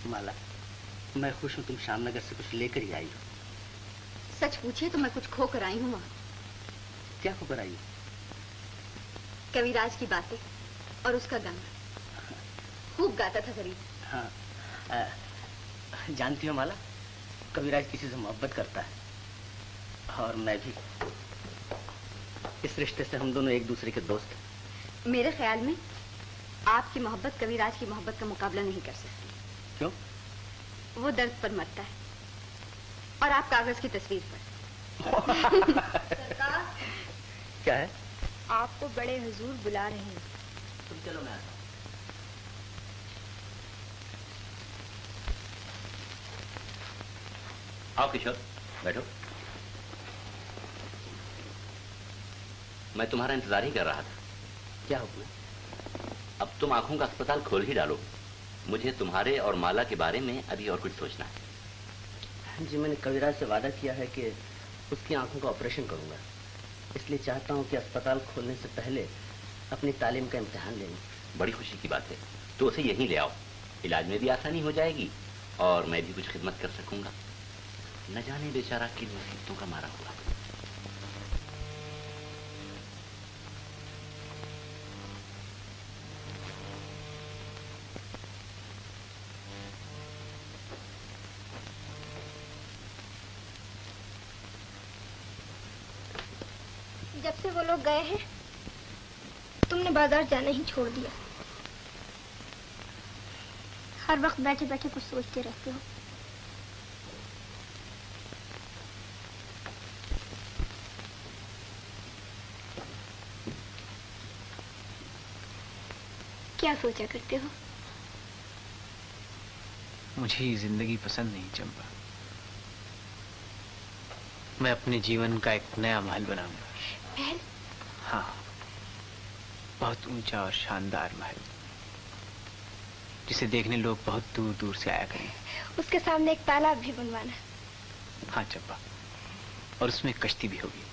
माला, मैं खुश हूँ तुम श्यामनगर से कुछ लेकर ही आई हो।
सच पूछिए तो मैं कुछ खो कर आई हूँ वहाँ।
क्या खबर आई?
कविराज की बातें और उसका गाना। खूब गाता था गरीब।
हाँ, जानती हो माला, कविराज किसी से मोहब्बत करता है और मैं भी। इस रिश्ते से हम दोनों एक दूसरे के दोस्त हैं।
मेरे ख्याल में आपकी मोहब्बत कविराज की मोहब्बत का मुकाबला नहीं कर सकती।
क्यों?
वो दर्द पर मरता है और आप कागज की तस्वीर पर।
सरकार,
क्या है?
आपको बड़े हुजूर बुला रहे हैं।
तुम चलो, मैं आता हूँ।
आओ किशोर, बैठो। मैं तुम्हारा इंतजार ही कर रहा था।
क्या हुक्म है?
अब तुम आंखों का अस्पताल खोल ही डालो। मुझे तुम्हारे और माला के बारे में अभी और कुछ सोचना है।
जी, मैंने कविराज से वादा किया है कि उसकी आंखों का ऑपरेशन करूंगा। इसलिए चाहता हूं कि अस्पताल खोलने से पहले अपनी तालीम का इम्तिहान ले लूं।
बड़ी खुशी की बात है, तो उसे यहीं ले आओ। इलाज में भी आसानी हो जाएगी और मैं भी कुछ खिदमत कर सकूंगा। न जाने बेचारा किन मुसीबतों का मारा हुआ।
जब से वो लोग गए हैं तुमने बाजार जाना ही छोड़ दिया। हर वक्त बैठे बैठे कुछ सोचते रहते हो। क्या सोचा करते हो?
मुझे ये जिंदगी पसंद नहीं चंपा। मैं अपने जीवन का एक नया महल बनाऊंगा।
महल?
हाँ, बहुत ऊंचा और शानदार महल, जिसे देखने लोग बहुत दूर दूर से आया करें।
उसके सामने एक तालाब भी बनवाना।
हाँ चंपा, और उसमें एक कश्ती भी होगी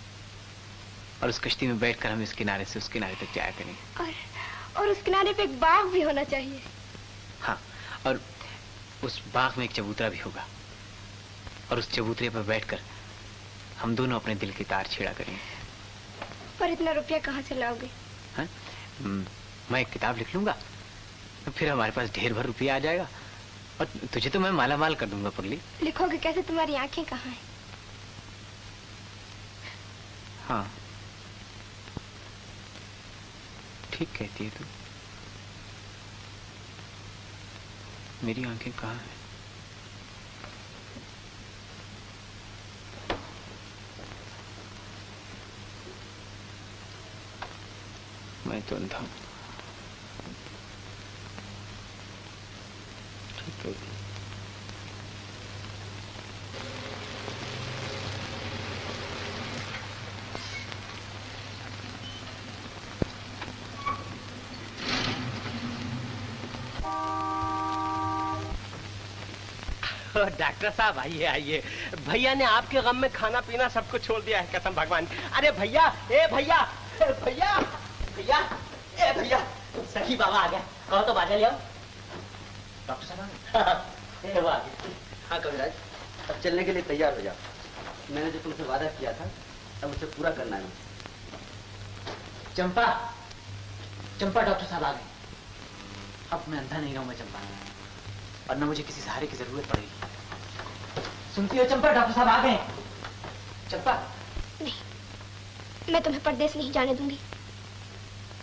और उस कश्ती में बैठकर हम इस किनारे से उस किनारे तक जाया करेंगे।
और उस किनारे पे एक बाग भी होना चाहिए।
हाँ, और उस बाग में एक चबूतरा भी होगा और उस चबूतरे पर बैठकर हम दोनों अपने दिल की तार छेड़ा करेंगे।
पर इतना रुपया कहाँ से लाओगे?
हाँ? मैं एक किताब लिख लूंगा, फिर हमारे पास ढेर भर रुपया आ जाएगा और तुझे तो मैं माला माल कर दूंगा पगली।
लिखोगे कैसे? तुम्हारी आंखें कहाँ हैं?
हाँ, ठीक कहती है तू। मेरी आंखें कहाँ हैं? मैं तो अंधा हूं। ठीक कहती है।
डॉक्टर साहब आइए आइए। भैया ने आपके गम में खाना पीना सब कुछ छोड़ दिया है, कसम भगवान। अरे भैया, ए भैया, भैया, भैया, ए भैया, सखी बाबा आ गया। कहो तो बाजा ले आओ।
डॉक्टर साहब। हाँ कविराज, अब चलने के लिए तैयार हो जाओ। मैंने जो तुमसे वादा किया था अब उसे पूरा करना है।
चंपा, चंपा, डॉक्टर साहब आ गए। अब मैं अंधा नहीं रहूंगा चंपा, और न मुझे किसी सहारे की जरूरत पड़ेगी। सुनती हो चंपा, डॉक्टर साहब आ गए। चंपा।
नहीं, मैं तुम्हें परदेश नहीं जाने दूंगी।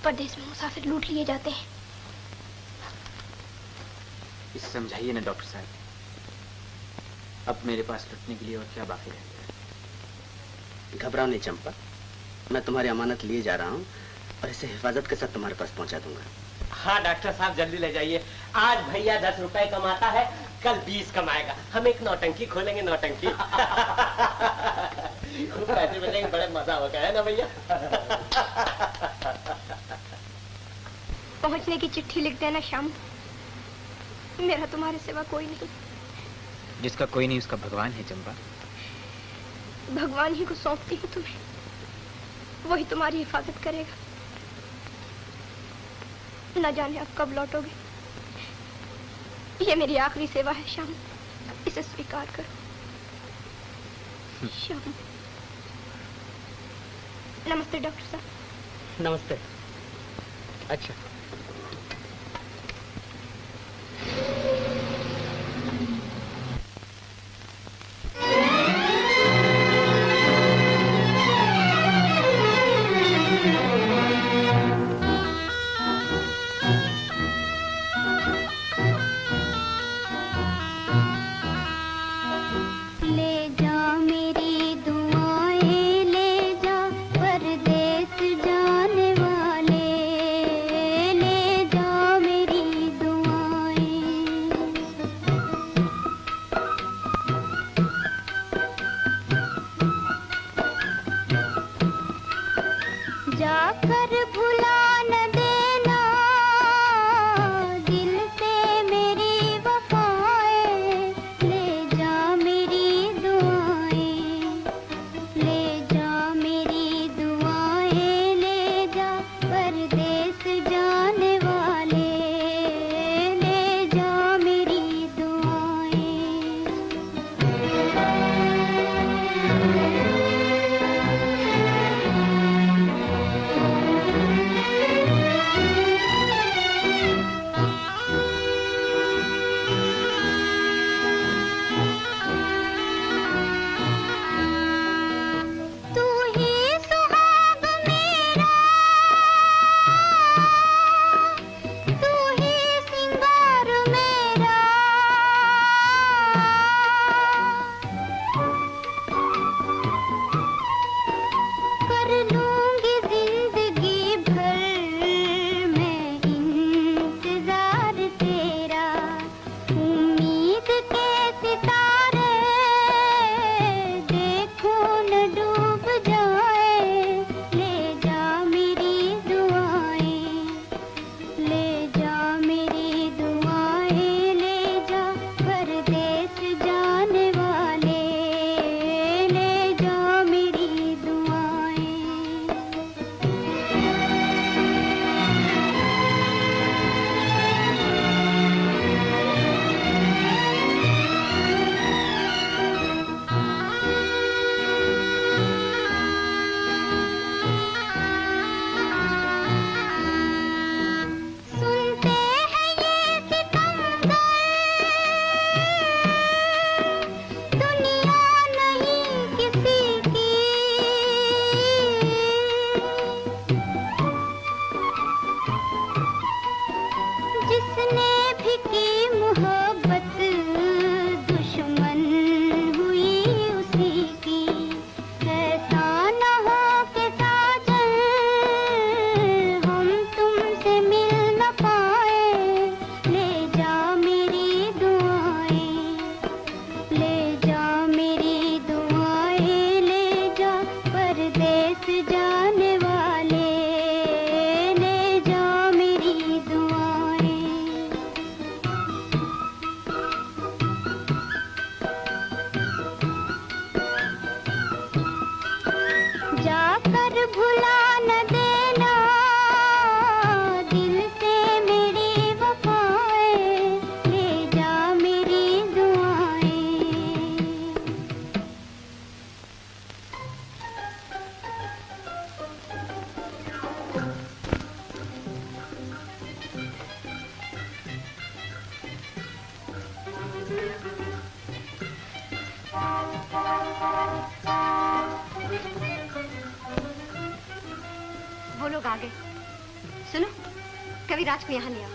परदेश में मुसाफिर लूट लिए जाते हैं।
इसे समझाइए ना डॉक्टर साहब, अब मेरे पास लुटने के लिए और क्या बाकी रह गया?
घबराओ नहीं चंपा, मैं तुम्हारी अमानत लिए जा रहा हूँ और इसे हिफाजत के साथ तुम्हारे पास पहुंचा दूंगा।
हाँ डॉक्टर साहब, जल्दी ले जाइए। आज भैया 10 रुपए कमाता है, कल 20 कमाएगा। हम एक नौटंकी खोलेंगे, नौटंकी। पैसे मिलेंगे, बड़े मजा होगा, है ना भैया?
पहुंचने की चिट्ठी लिख देना शाम। मेरा तुम्हारे सिवा कोई नहीं।
जिसका कोई नहीं उसका भगवान है चंपा।
भगवान ही को सौंपती हूँ तुम्हें, वही तुम्हारी हिफाजत करेगा। न जाने अब कब लौटोगे ये मेरी आखिरी सेवा है श्याम, इसे स्वीकार करो। श्याम। नमस्ते डॉक्टर साहब।
नमस्ते। अच्छा,
लोग आ गए। सुनो, कविराज को यहाँ ले आओ।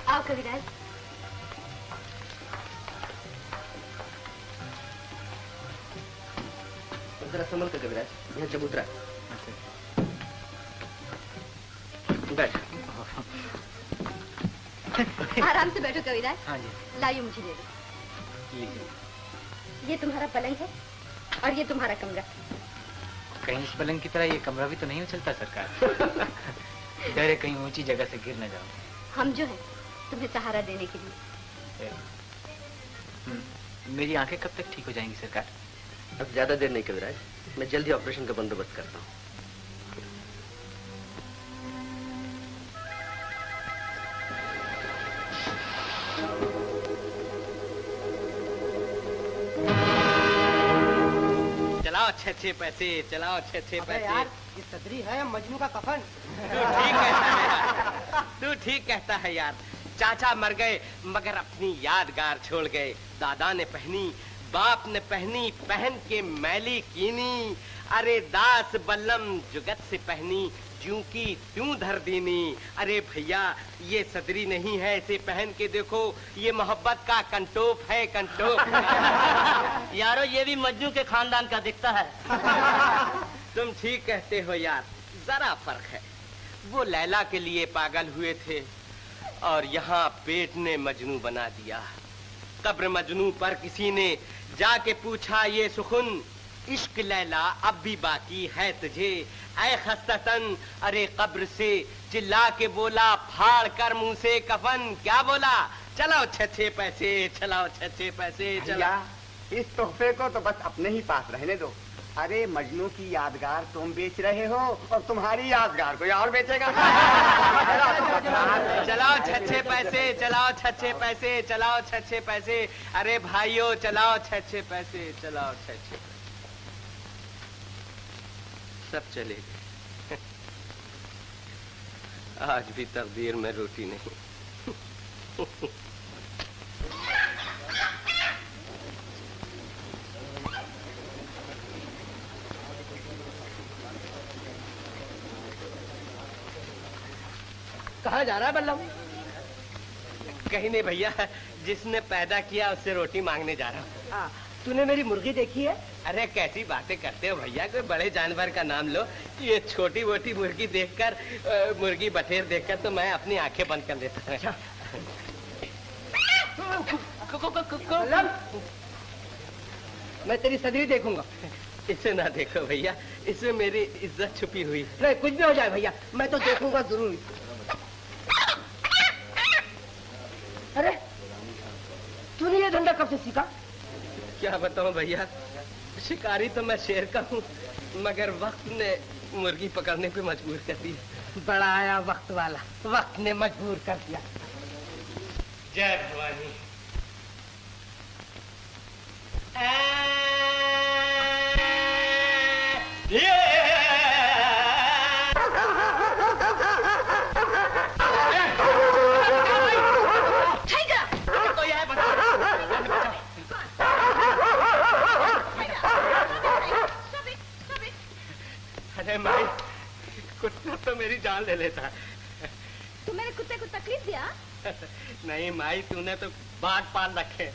आओ कविराज।
जरा संभल कर कविराज, यहाँ चबूतरा है। बैठ।
आराम से बैठो कविराज।
हाँ जी।
लाइए मुझे दे दो। ये तुम्हारा पलंग है और ये तुम्हारा कमरा।
कहीं इस पलंग की तरह ये कमरा भी तो नहीं उछलता सरकार। डर है कहीं ऊंची जगह से गिर न जाओ।
हम जो हैं तुम्हें सहारा देने के लिए।
मेरी आंखें कब तक ठीक हो जाएंगी सरकार?
अब ज्यादा देर नहीं कविराज, मैं जल्दी ऑपरेशन का बंदोबस्त करता हूँ।
चलाओ अच्छे पैसे, चलाओ अच्छे पैसे।
यार ये सदरी है मजनू का कफन।
तू ठीक कहता है यार। चाचा मर गए मगर अपनी यादगार छोड़ गए। दादा ने पहनी, बाप ने पहनी, पहन के मैली कीनी। अरे दास बल्लम जुगत से पहनी, ज्यों की त्यों धर दीनी। अरे भैया ये सदरी नहीं है, इसे पहन के देखो, ये मोहब्बत का कंटोप है, कंटोप।
यारो ये भी मजनू के खानदान का दिखता है।
तुम ठीक कहते हो यार, जरा फर्क है। वो लैला के लिए पागल हुए थे और यहाँ पेट ने मजनू बना दिया। कब्र मजनू पर किसी ने जाके पूछा ये सुखुन, इश्क लैला अब भी बाकी है तुझे ऐ खस्ततन। अरे कब्र से चिल्ला के बोला, फाड़ कर मुंह से कफन। क्या बोला? चलाओ छे पैसे, चलाओ छे पैसे, चला।
इस तोहफे को तो बस अपने ही पास रहने दो। अरे मजनू की यादगार तुम बेच रहे हो और तुम्हारी यादगार कोई और बेचेगा।
चलाओ छे पैसे, चलाओ छे पैसे, चलाओ छे पैसे। अरे भाइयों चलाओ छे पैसे, चलाओ छे। सब चले गए। आज भी तकदीर में रोटी नहीं।
कहाँ जा रहा है बल्लम?
कहीं नहीं भैया, जिसने पैदा किया उससे रोटी मांगने जा रहा हूँ।
तूने मेरी मुर्गी देखी है?
अरे कैसी बातें करते हो भैया, कोई बड़े जानवर का नाम लो। ये छोटी मोटी मुर्गी देखकर, मुर्गी बटेर देखकर तो मैं अपनी आंखें बंद कर लेता हूँ।
मैं तेरी सदरी देखूंगा।
इसे ना देखो भैया, इसमें मेरी इज्जत छुपी हुई।
नहीं कुछ भी हो जाए भैया, मैं तो देखूंगा जरूर। अरे तूने ये धंधा कब से सीखा?
क्या बताऊं भैया, शिकारी तो मैं शेर का हूँ, मगर वक्त ने मुर्गी पकड़ने पे मजबूर कर दिया।
बड़ा आया वक्त वाला, वक्त ने मजबूर कर दिया।
जय भवानी। अरे माई, कुत्ता तो मेरी जान ले लेता।
तू मेरे कुत्ते को तकलीफ दिया?
नहीं माई, तूने तो बाघ पाल रखे।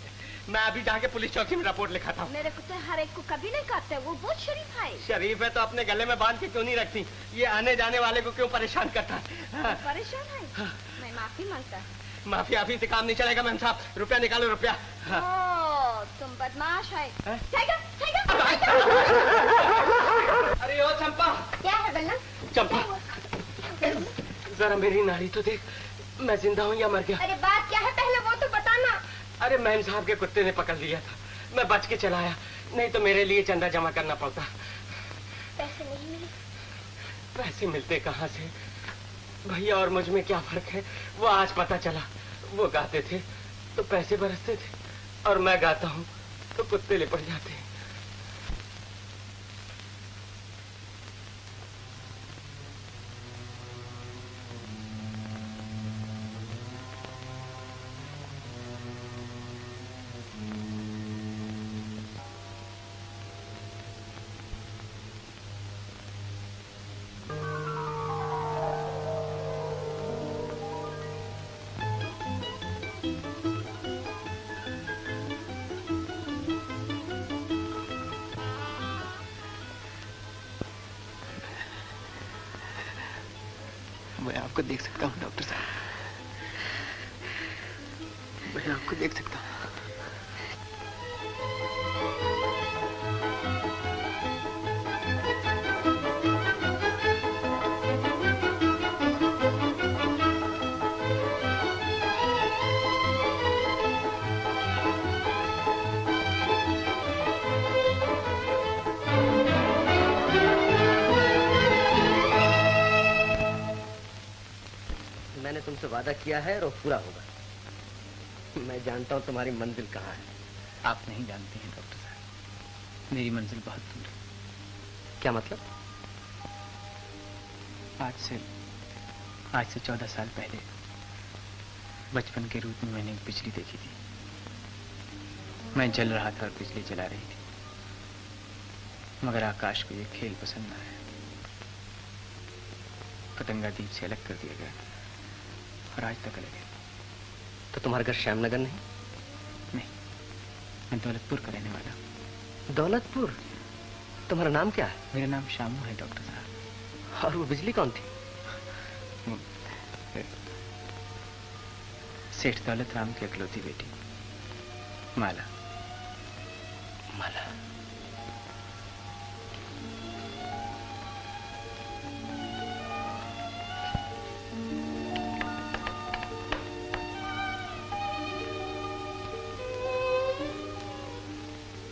मैं अभी जाके पुलिस चौकी में रिपोर्ट लिखाता हूँ।
मेरे कुत्ते हर एक को कभी नहीं काटते, वो बहुत शरीफ है।
शरीफ है तो अपने गले में बांध के क्यों नहीं रखती? ये आने जाने वाले को क्यों परेशान करता है?
परेशान है? मैं माफी मांगता।
माफी आफी से काम नहीं चलेगा मैम साहब, रुपया निकालो रुपया।
ओ, तुम बदमाश है।
अरे ओ चंपा।
क्या है बल्लम?
चंपा जरा मेरी नाड़ी तो देख, मैं जिंदा हूँ या मर गया?
अरे बात क्या है पहले वो तो बताना।
अरे मैम साहब के कुत्ते ने पकड़ लिया था, मैं बच के चला आया, नहीं तो मेरे लिए चंदा जमा करना पड़ता।
पैसे नहीं मिले?
पैसे मिलते कहाँ से? भैया और मुझ में क्या फर्क है, वो आज पता चला। वो गाते थे तो पैसे बरसते थे, और मैं गाता हूँ तो कुत्ते लिपट जाते हैं।
मैं आपको देख सकता हूँ डॉक्टर साहब, मैं आपको देख सकता हूँ।
वादा किया है और वो पूरा होगा। मैं जानता हूँ तुम्हारी मंजिल कहाँ है।
आप नहीं जानते हैं डॉक्टर साहब, मेरी मंजिल बहुत दूर है।
क्या मतलब?
आज से 14 साल पहले बचपन के रूप में मैंने एक बिजली देखी थी। मैं जल रहा था और बिजली जला रही थी, मगर आकाश को ये खेल पसंद न आया। पतंगा दीप से अलग कर दिया गया और आज तक अलग है।
तो तुम्हारा घर श्यामनगर नहीं?
नहीं, मैं दौलतपुर का रहने वाला हूँ।
दौलतपुर? तुम्हारा नाम क्या है?
मेरा नाम शामू है डॉक्टर साहब।
और वो बिजली कौन थी?
सेठ दौलत राम की इकलौती बेटी माला।
माला?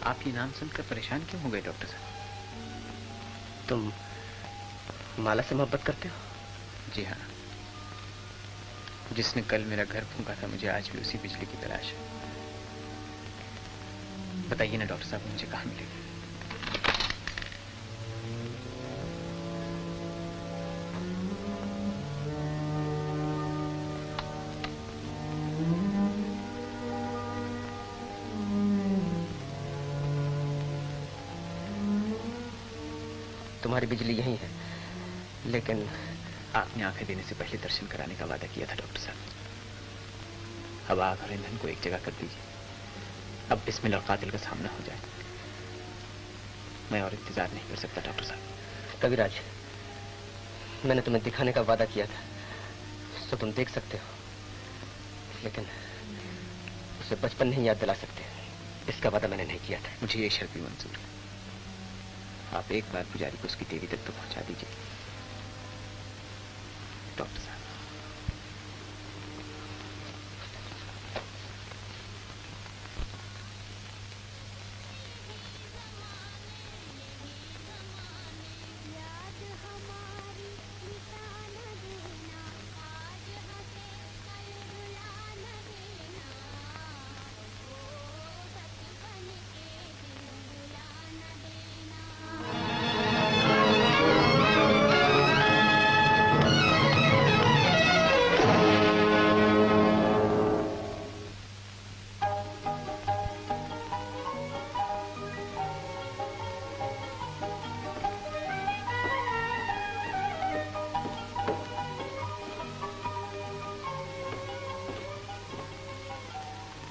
आप ये नाम सुनकर परेशान क्यों हो गए डॉक्टर साहब?
तुम माला से मोहब्बत करते हो?
जी हाँ। जिसने कल मेरा घर फूंका था, मुझे आज भी उसी बिजली की तलाश है। बताइए ना डॉक्टर साहब, मुझे कहाँ मिलेगी?
तुम्हारी बिजली यही है, लेकिन
आपने आंखें देने से पहले दर्शन कराने का वादा किया था डॉक्टर साहब। अब आग और ईंधन को एक जगह कर दीजिए। अब बिस्मिल और कातिल का सामना हो जाए। मैं और इंतजार नहीं कर सकता डॉक्टर साहब।
कविराज, मैंने तुम्हें दिखाने का वादा किया था, तो तुम देख सकते हो, लेकिन उसे बचपन नहीं याद दिला सकते। इसका वादा मैंने नहीं किया था।
मुझे ये शर्त भी मंजूर है। आप एक बार पुजारी को उसकी देवी तक तो पहुंचा दीजिए डॉक्टर साहब।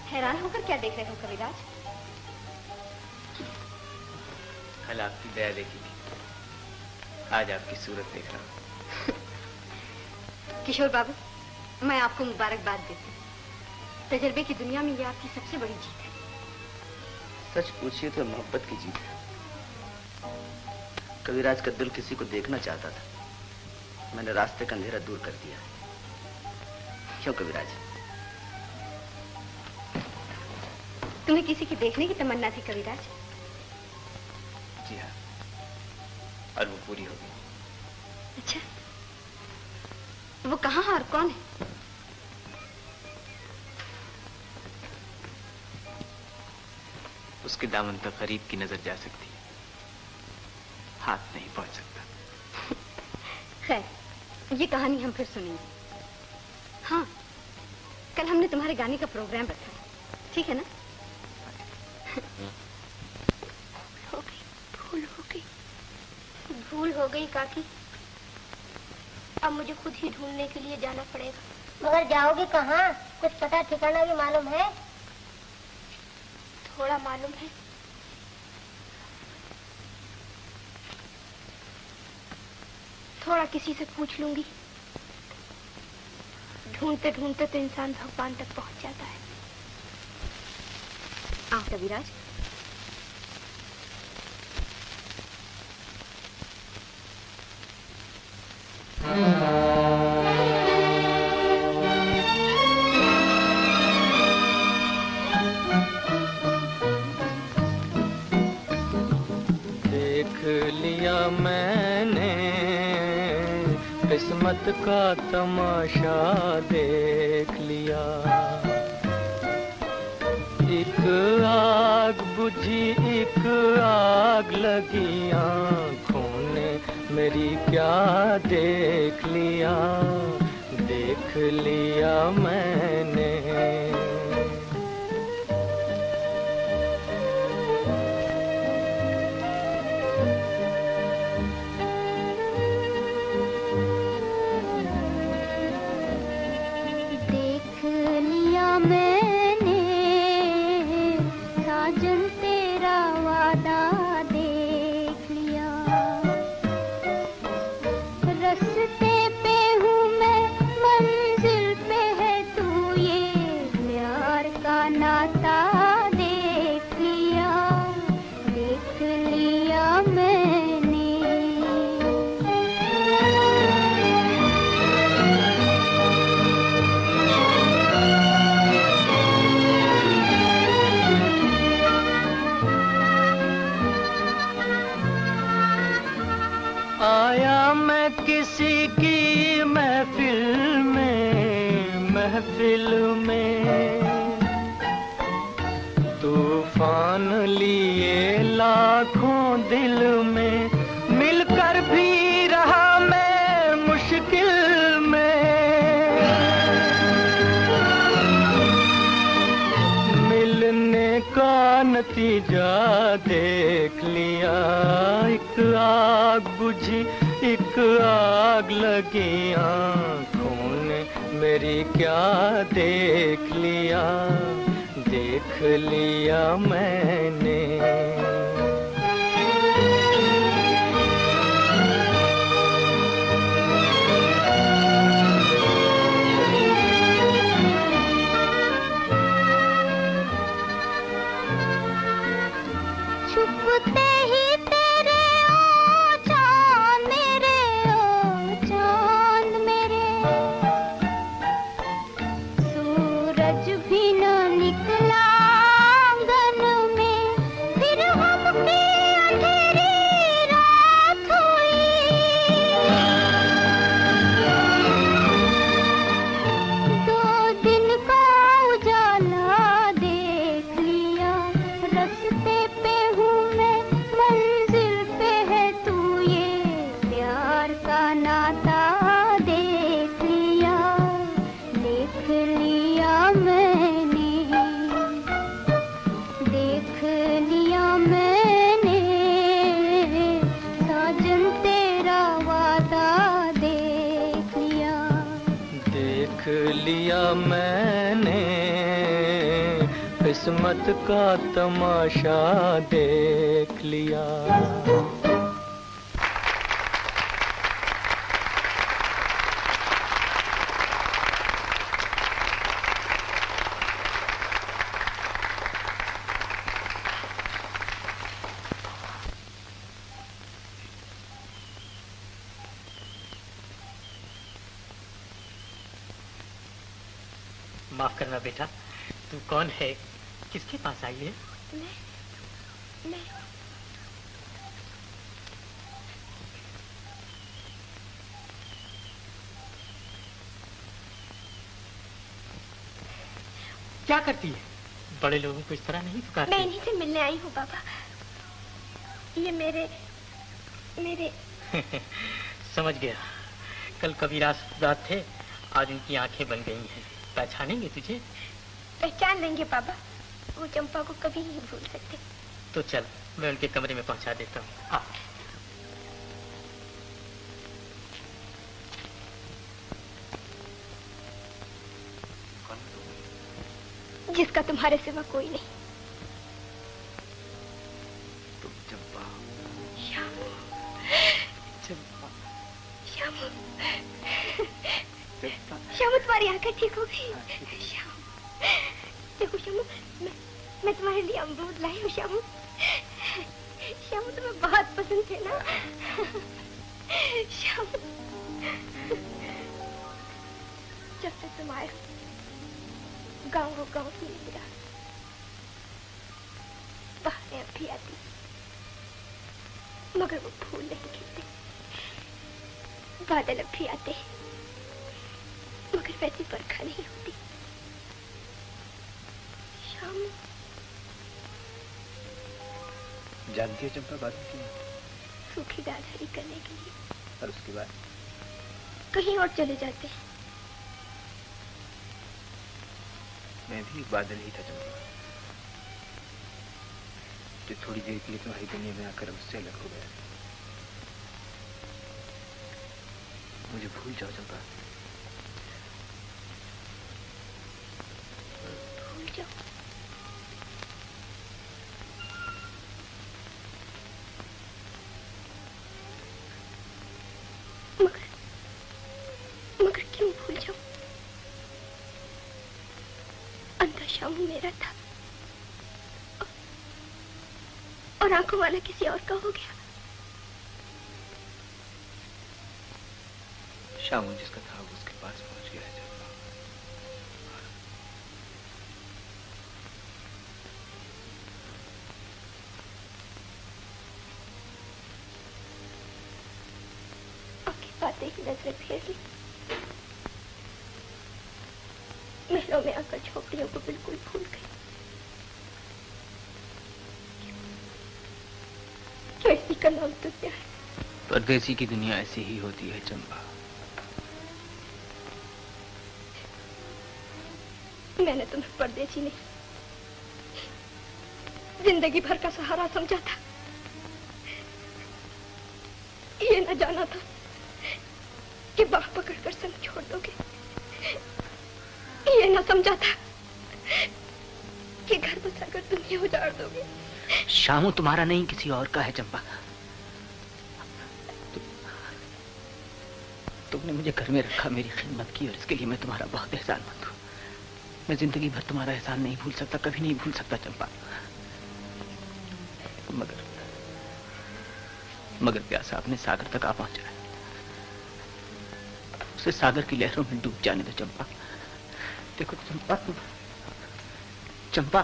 हैरान होकर क्या देख रहे हो कविराज?
कल आपकी दया देखी थी, आज आपकी सूरत देख रहा हूँ।
किशोर बाबू, मैं आपको मुबारकबाद देती हूँ। तजर्बे की दुनिया में ये आपकी सबसे बड़ी जीत है।
सच पूछिए तो मोहब्बत की जीत है। कविराज का दिल किसी को देखना चाहता था, मैंने रास्ते का अंधेरा दूर कर दिया। क्यों कविराज?
तुम्हें किसी की देखने की तमन्ना थी कविराज?
जी हाँ, और वो पूरी हो गई।
अच्छा, वो कहाँ है और कौन है?
उसके दामन तक गरीब की नजर जा सकती है, हाथ नहीं पहुंच सकता।
खैर, ये कहानी हम फिर सुनेंगे। हाँ, कल हमने तुम्हारे गाने का प्रोग्राम रखा है, ठीक है ना?
भूल हो गई काकी। अब मुझे खुद ही ढूंढने के लिए जाना पड़ेगा।
मगर जाओगे कहाँ? कुछ पता ठिकाना भी मालूम है?
थोड़ा मालूम है। थोड़ा किसी से पूछ लूंगी। ढूंढते ढूंढते तो इंसान भगवान तक पहुंच जाता है।
आओ कविराज।
देख लिया मैंने किस्मत किस्मत का तमाशा देख लिया। एक आग बुझी एक आग लगी आँखों ने मेरी क्या देख लिया, देख लिया मैंने।
देख लिया मैंने साजन तेरा वादा देख लिया। रस्ते पे हूँ मैं मंजिल पे है तू, ये प्यार का नाता देख लिया मैंने।
आया मैं किसी की महफिल में, तूफान लिए लाखों दिल में, मिलकर भी रहा मैं मुश्किल में। मिलने का नतीजा देख लिया, एक आग बुझी एक आग लगी आँखों ने मेरी क्या देख लिया, देख लिया मैंने।
छुपते ही तेरे ओ चांद मेरे, ओ चांद मेरे, सूरज भी न निकला आंगन में, फिर हमकी अंधेरी रात हुई। दो दिन का उजाला देख लिया, रस्ते पे हूँ मैं मंजिल पे है तू, ये प्यार का नाता देख लिया मैंने। देख लिया मैंने साजन तेरा वादा देख लिया।
देख लिया मैंने किस्मत का तमाशा देख लिया।
माफ करना बेटा, तू कौन है, किसके पास आई है?
मैं
क्या करती है? बड़े लोगों को इस तरह नहीं पुकारती।
मैं इन्हीं से मिलने आई हूँ बाबा। ये मेरे
समझ गया। कल कबीरास रात थे, आज उनकी आंखें बन गई हैं। पहचानेंगे तुझे?
पहचान लेंगे बाबा, वो चंपा को कभी नहीं भूल सकते।
तो चल, मैं उनके कमरे में पहुंचा देता हूँ। आ।
जिसका तुम्हारे सिवा कोई नहीं।
तुम चंपा।
श्यामू,
चंपा,
श्यामू, श्यामू तुम्हारी आंखें ठीक हो गई। श्यामू, देखो श्यामू, मैं तुम्हारे लिए अमरूद लाई हूँ। श्यामू, श्यामू तुम्हें बहुत पसंद थे ना। श्यामू, जब से तुम आए हो गाँव की निगाह, बहारें अब भी आती, मगर वो फूल नहीं खिलते बादल अब भी आते हैं, मगर वैसी बरखा नहीं होती। शाम
जानती है चंपा बात क्यों?
सूखी दाल हरी करने के लिए।
और उसके बाद
कहीं और चले जाते हैं।
मैं भी एक बादल ही था चंपा, जो थोड़ी देर के लिए तुम्हारी दुनिया में आकर मुझसे अलग हो गया। मुझे भूल जाओ चंपा,
भूल जाओ। मगर क्यों भूल जाऊं? अंधा शामू मेरा था और आंखों वाला किसी और का हो गया।
शामू जिसका था वो उसके पास पहुंच गया है चंपा।
आपकी बातें ही नजरें फेर ली। महलों में आकर झोपड़ियों को बिल्कुल भूल गई। क्यों इसी का नाम दुनिया है?
परदेसी की दुनिया ऐसी ही होती है चंपा।
मैंने तुम्हें परदेसी नहीं, जिंदगी भर का सहारा समझा था। ये न जाना था कि बाह पकड़कर संग छोड़ दोगे। ये न समझा था कि घर बसाकर दुनिया उजाड़ दोगे।
शामू तुम्हारा नहीं किसी और का है चंपा। तुमने मुझे घर में रखा, मेरी खिदमत की, और इसके लिए मैं तुम्हारा बहुत एहसानमंद हूँ। मैं जिंदगी भर तुम्हारा एहसान नहीं भूल सकता, कभी नहीं भूल सकता चंपा। मगर प्यासा अपने सागर तक आ पहुंचा है, उसे सागर की लहरों में डूब जाने दो चंपा। देखो चंपा, चंपा,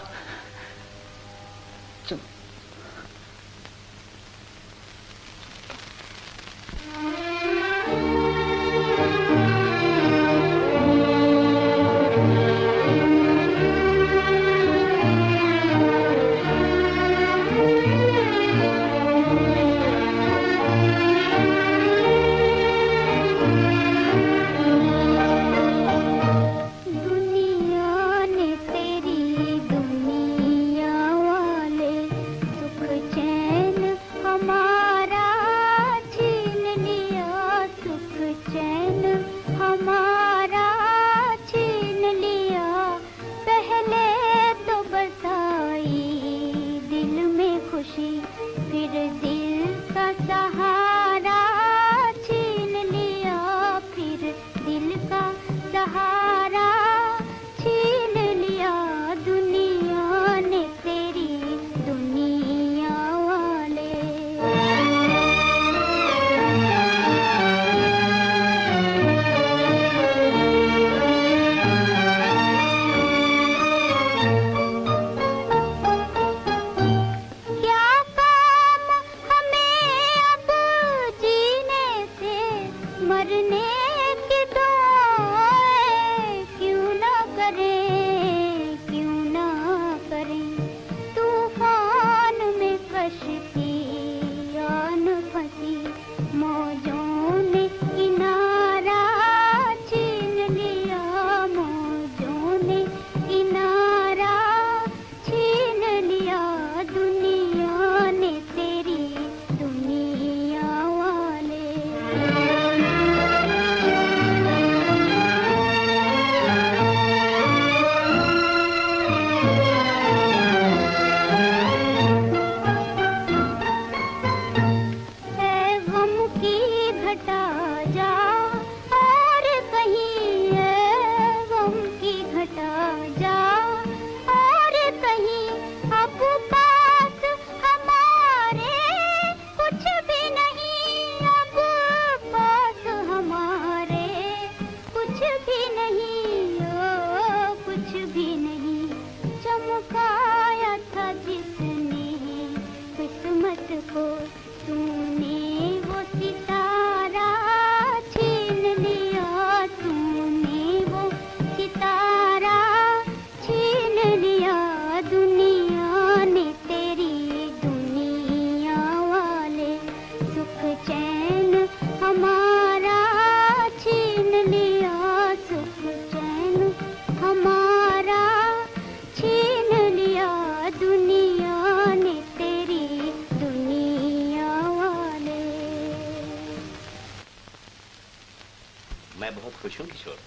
खुश हूँ किशोर।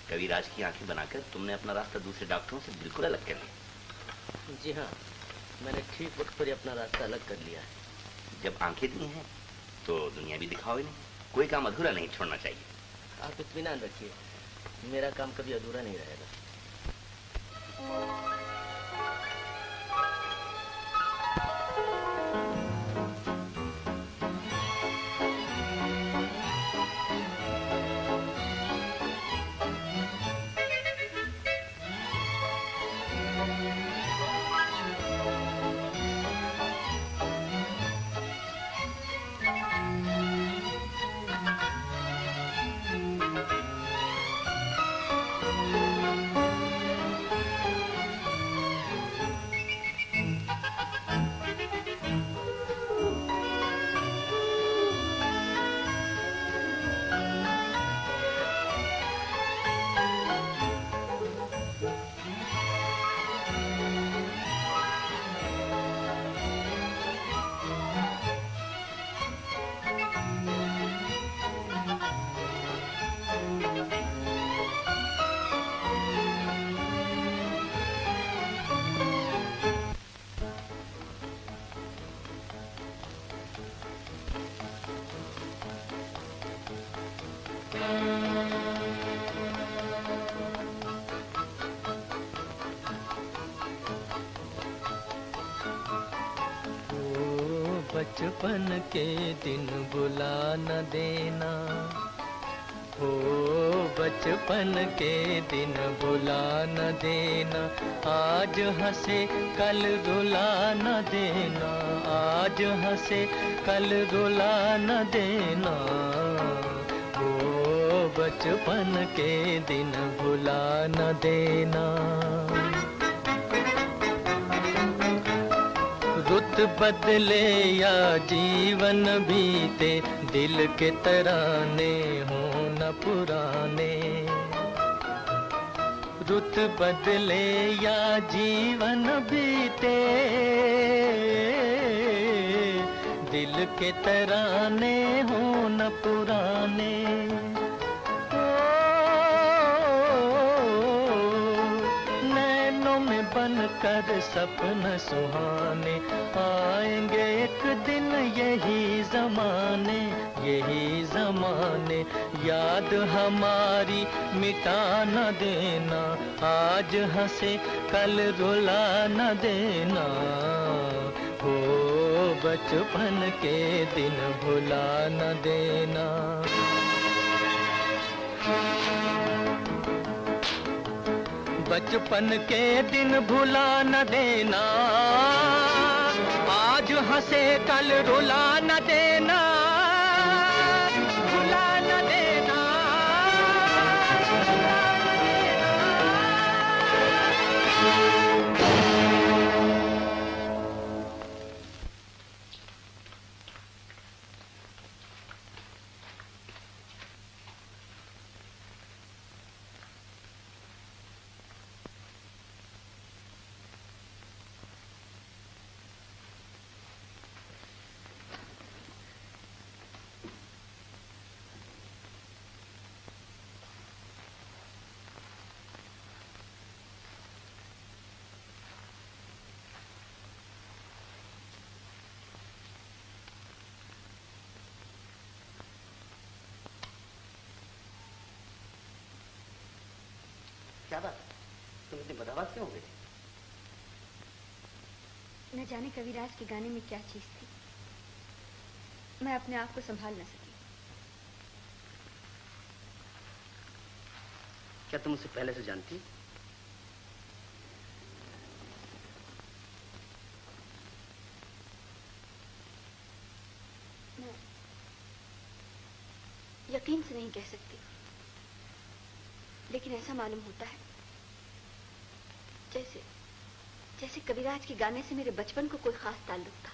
कविराज की आंखें बनाकर तुमने अपना रास्ता दूसरे डॉक्टरों से बिल्कुल अलग कर लिया।
जी हाँ, मैंने ठीक वक्त पर ही अपना रास्ता अलग कर लिया है।
जब आंखें दी हैं तो दुनिया भी दिखाओ नहीं, कोई काम अधूरा नहीं छोड़ना चाहिए।
आप इत्मीनान रखिए, मेरा काम कभी अधूरा नहीं रहेगा।
बचपन के दिन बुला न देना, हो बचपन के दिन बुला न देना, आज हंसे कल रुला न देना, आज हंसे कल रुला न देना, हो बचपन के दिन बुला न देना। रुत बदले या जीवन बीते, दिल के तराने हो न पुराने। रुत बदले या जीवन बीते, दिल के तराने हो न पुराने। बनकर सपन सुहाने, आएंगे एक दिन यही ज़माने, यही ज़माने। याद हमारी मिटा न देना, आज हंसे कल रुला न देना, हो बचपन के दिन भुला न देना। बचपन के दिन भुला न देना, आज हंसे कल रुला न देना, रुला न देना, रुला न
क्या बात, तुम इतनी बदहवास क्यों हो गई?
न जाने कविराज के गाने में क्या चीज थी, मैं अपने आप को संभाल न सकी।
क्या तुम उसे पहले से जानती?
मैं यकीन से नहीं कह सकती, लेकिन ऐसा मालूम होता है जैसे जैसे कविराज के गाने से मेरे बचपन को कोई खास ताल्लुक था।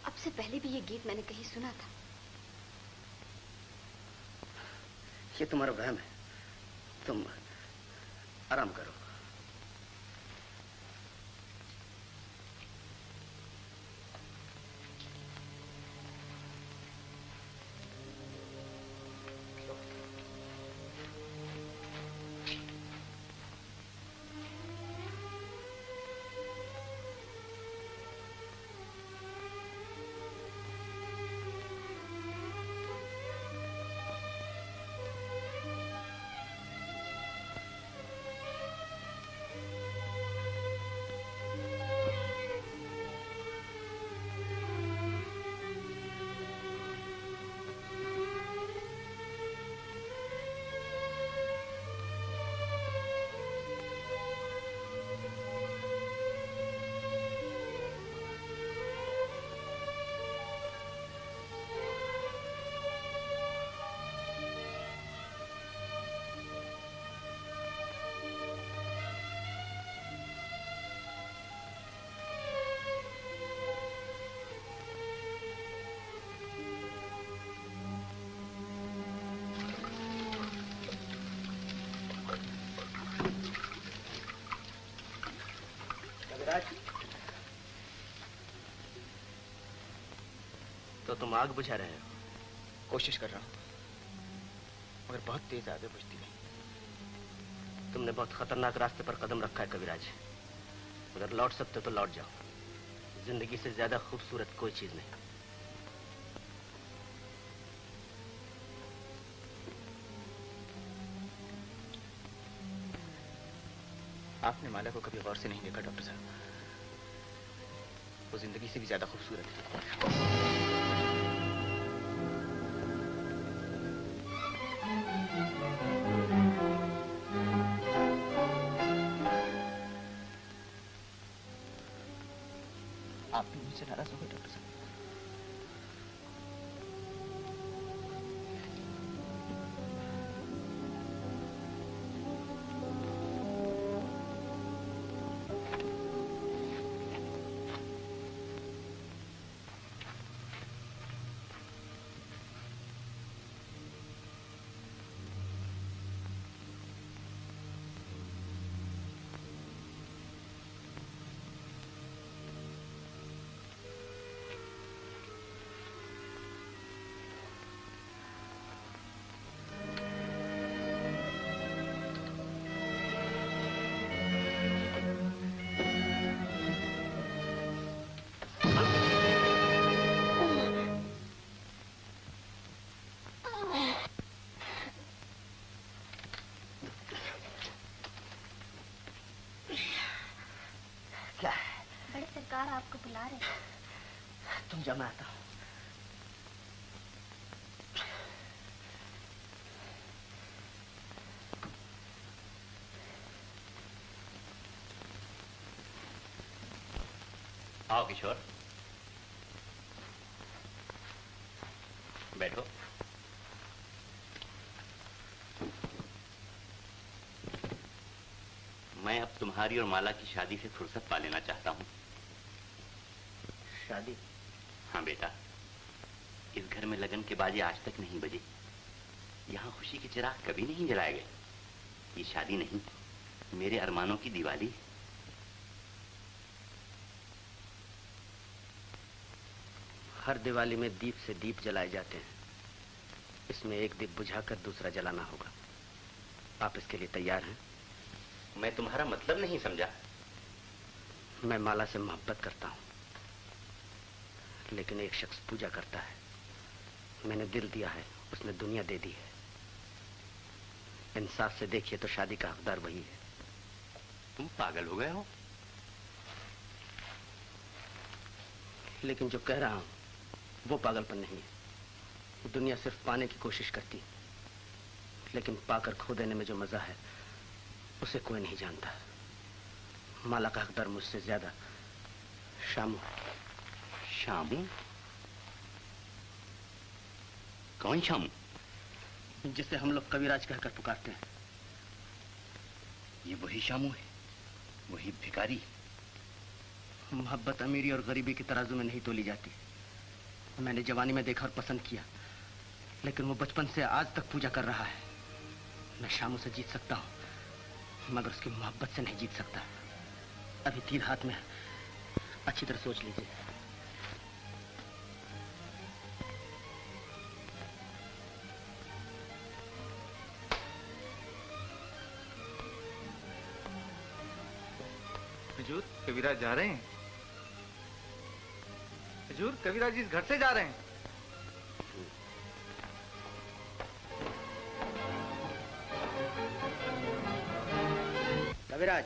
अब से पहले भी ये गीत मैंने कहीं सुना था।
ये तुम्हारा वहम है, तुम आराम करो। कविराज, तो तुम आग बुझा रहे हो?
कोशिश कर रहा हूँ, मगर बहुत तेज आगे बुझती नहीं।
तुमने बहुत खतरनाक रास्ते पर कदम रखा है कविराज। अगर लौट सकते हो तो लौट जाओ। जिंदगी से ज्यादा खूबसूरत कोई चीज नहीं।
आपने माला को कभी गौर से नहीं देखा डॉक्टर साहब। वो जिंदगी से भी ज्यादा खूबसूरत है। आप भी मुझसे नाराज हो गए डॉक्टर साहब?
बड़े सरकार आपको बुला रहे हैं।
तुम जमा आता हो।
आओ किशोर, बैठो। मैं अब तुम्हारी और माला की शादी से फुर्सत पा लेना चाहता हूँ।
शादी?
हाँ बेटा, इस घर में लगन के बाजे आज तक नहीं बजे। यहाँ खुशी के चिराग कभी नहीं जलाए गए। ये शादी नहीं, मेरे अरमानों की दिवाली।
हर दिवाली में दीप से दीप जलाए जाते हैं। इसमें एक दीप बुझाकर दूसरा जलाना होगा। आप इसके लिए तैयार हैं?
मैं तुम्हारा मतलब नहीं समझा।
मैं माला से मोहब्बत करता हूं, लेकिन एक शख्स पूजा करता है। मैंने दिल दिया है, उसने दुनिया दे दी है। इंसाफ से देखिए तो शादी का हकदार वही है।
तुम पागल हो गए हो?
लेकिन जो कह रहा हूं वो पागलपन नहीं है। दुनिया सिर्फ पाने की कोशिश करती है, लेकिन पाकर खो देने में जो मजा है उसे कोई नहीं जानता। माला का हकदार मुझसे ज्यादा शामू।
शामू? कौन शामू?
जिसे हम लोग कविराज कहकर पुकारते हैं।
ये वही शामू है, वही भिखारी।
मोहब्बत अमीरी और गरीबी की तराजू में नहीं तोली जाती। मैंने जवानी में देखा और पसंद किया, लेकिन वो बचपन से आज तक पूजा कर रहा है। मैं शामू से जीत सकता हूँ, मगर उसकी मोहब्बत से नहीं जीत सकता। अभी तीर हाथ में है, अच्छी तरह सोच लीजिए।
हुजूर, कविराज जा रहे हैं। हुजूर, कविराज इस घर से जा रहे हैं।
कविराज,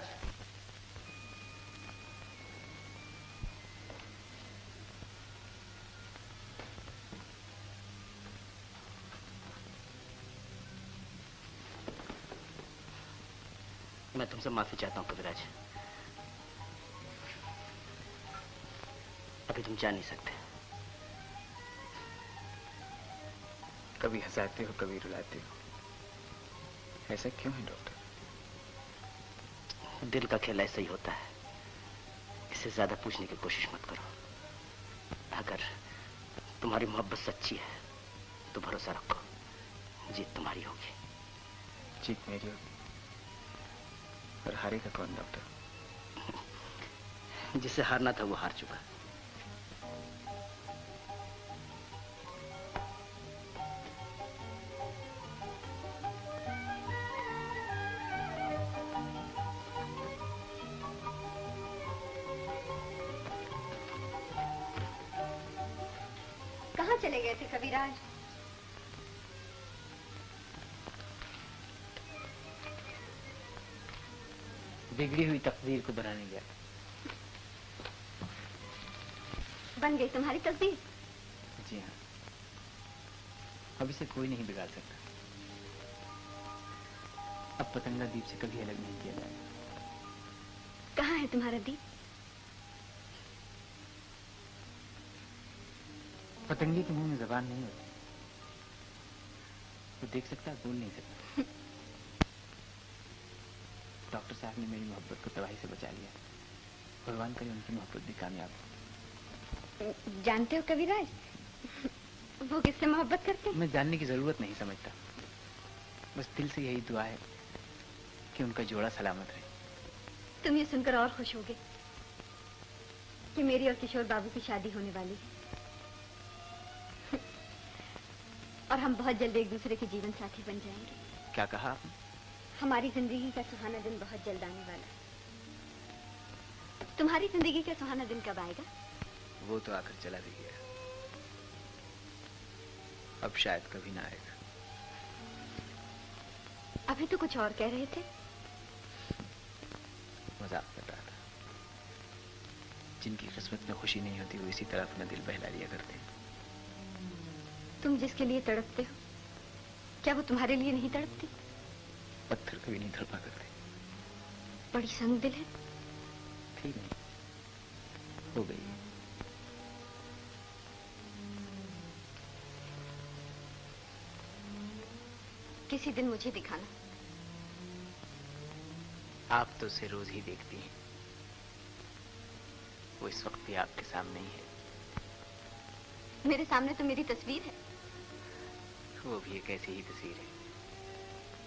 मैं तुमसे माफी चाहता हूं कविराज। अभी तुम जा नहीं सकते।
कभी हंसाते हो, कभी रुलाते हो। ऐसा क्यों है डॉक्टर?
दिल का खेल ऐसा ही होता है। इससे ज्यादा पूछने की कोशिश मत करो। अगर तुम्हारी मोहब्बत सच्ची है तो भरोसा रखो, जीत तुम्हारी होगी।
जीत मेरी होगी, और हारेगा कौन डॉक्टर?
जिसे हारना था वो हार चुका।
कहाँ चले गए थे कविराज?
बिगड़ी हुई तकदीर को बनाने गया।
बन गई तुम्हारी तकदीर?
जी हाँ, अब इसे कोई नहीं बिगाड़ सकता। अब पतंगा दीप से कभी अलग नहीं किया जाएगा।
कहाँ है तुम्हारा दीप?
पतंगे के मुंह में जबान नहीं होती, वो देख सकता है, बोल नहीं सकता। डॉक्टर साहब ने मेरी मोहब्बत को तबाही से बचा लिया। भगवान करे उनकी मोहब्बत भी कामयाब हो।
जानते हो कविराज, वो किससे मोहब्बत करते हैं?
मैं जानने की जरूरत नहीं समझता, बस दिल से यही दुआ है कि उनका जोड़ा सलामत रहे।
तुम ये सुनकर और खुश होगे कि मेरी और किशोर बाबू की शादी होने वाली है और हम बहुत जल्द एक दूसरे के जीवन साथी बन जाएंगे।
क्या कहा आपने?
हमारी जिंदगी का सुहाना दिन बहुत जल्द आने वाला है। तुम्हारी जिंदगी का सुहाना दिन कब आएगा?
वो तो आकर चला भी गया, अब शायद कभी ना आएगा।
अभी तो कुछ और कह रहे थे।
मजाक कर रहा था। जिनकी किस्मत में खुशी नहीं होती वो इसी तरह अपना दिल बहला लिया करते।
तुम जिसके लिए तड़पते हो, क्या वो तुम्हारे लिए नहीं तड़पती?
पत्थर कभी नहीं तड़पा करते।
बड़ी संग दिल है।
ठीक नहीं, हो गई।
किसी दिन मुझे दिखाना।
आप तो उसे रोज ही देखती हैं, वो इस वक्त भी आपके सामने ही है।
मेरे सामने तो मेरी तस्वीर है।
वो भी एक ऐसी ही तस्वीर है।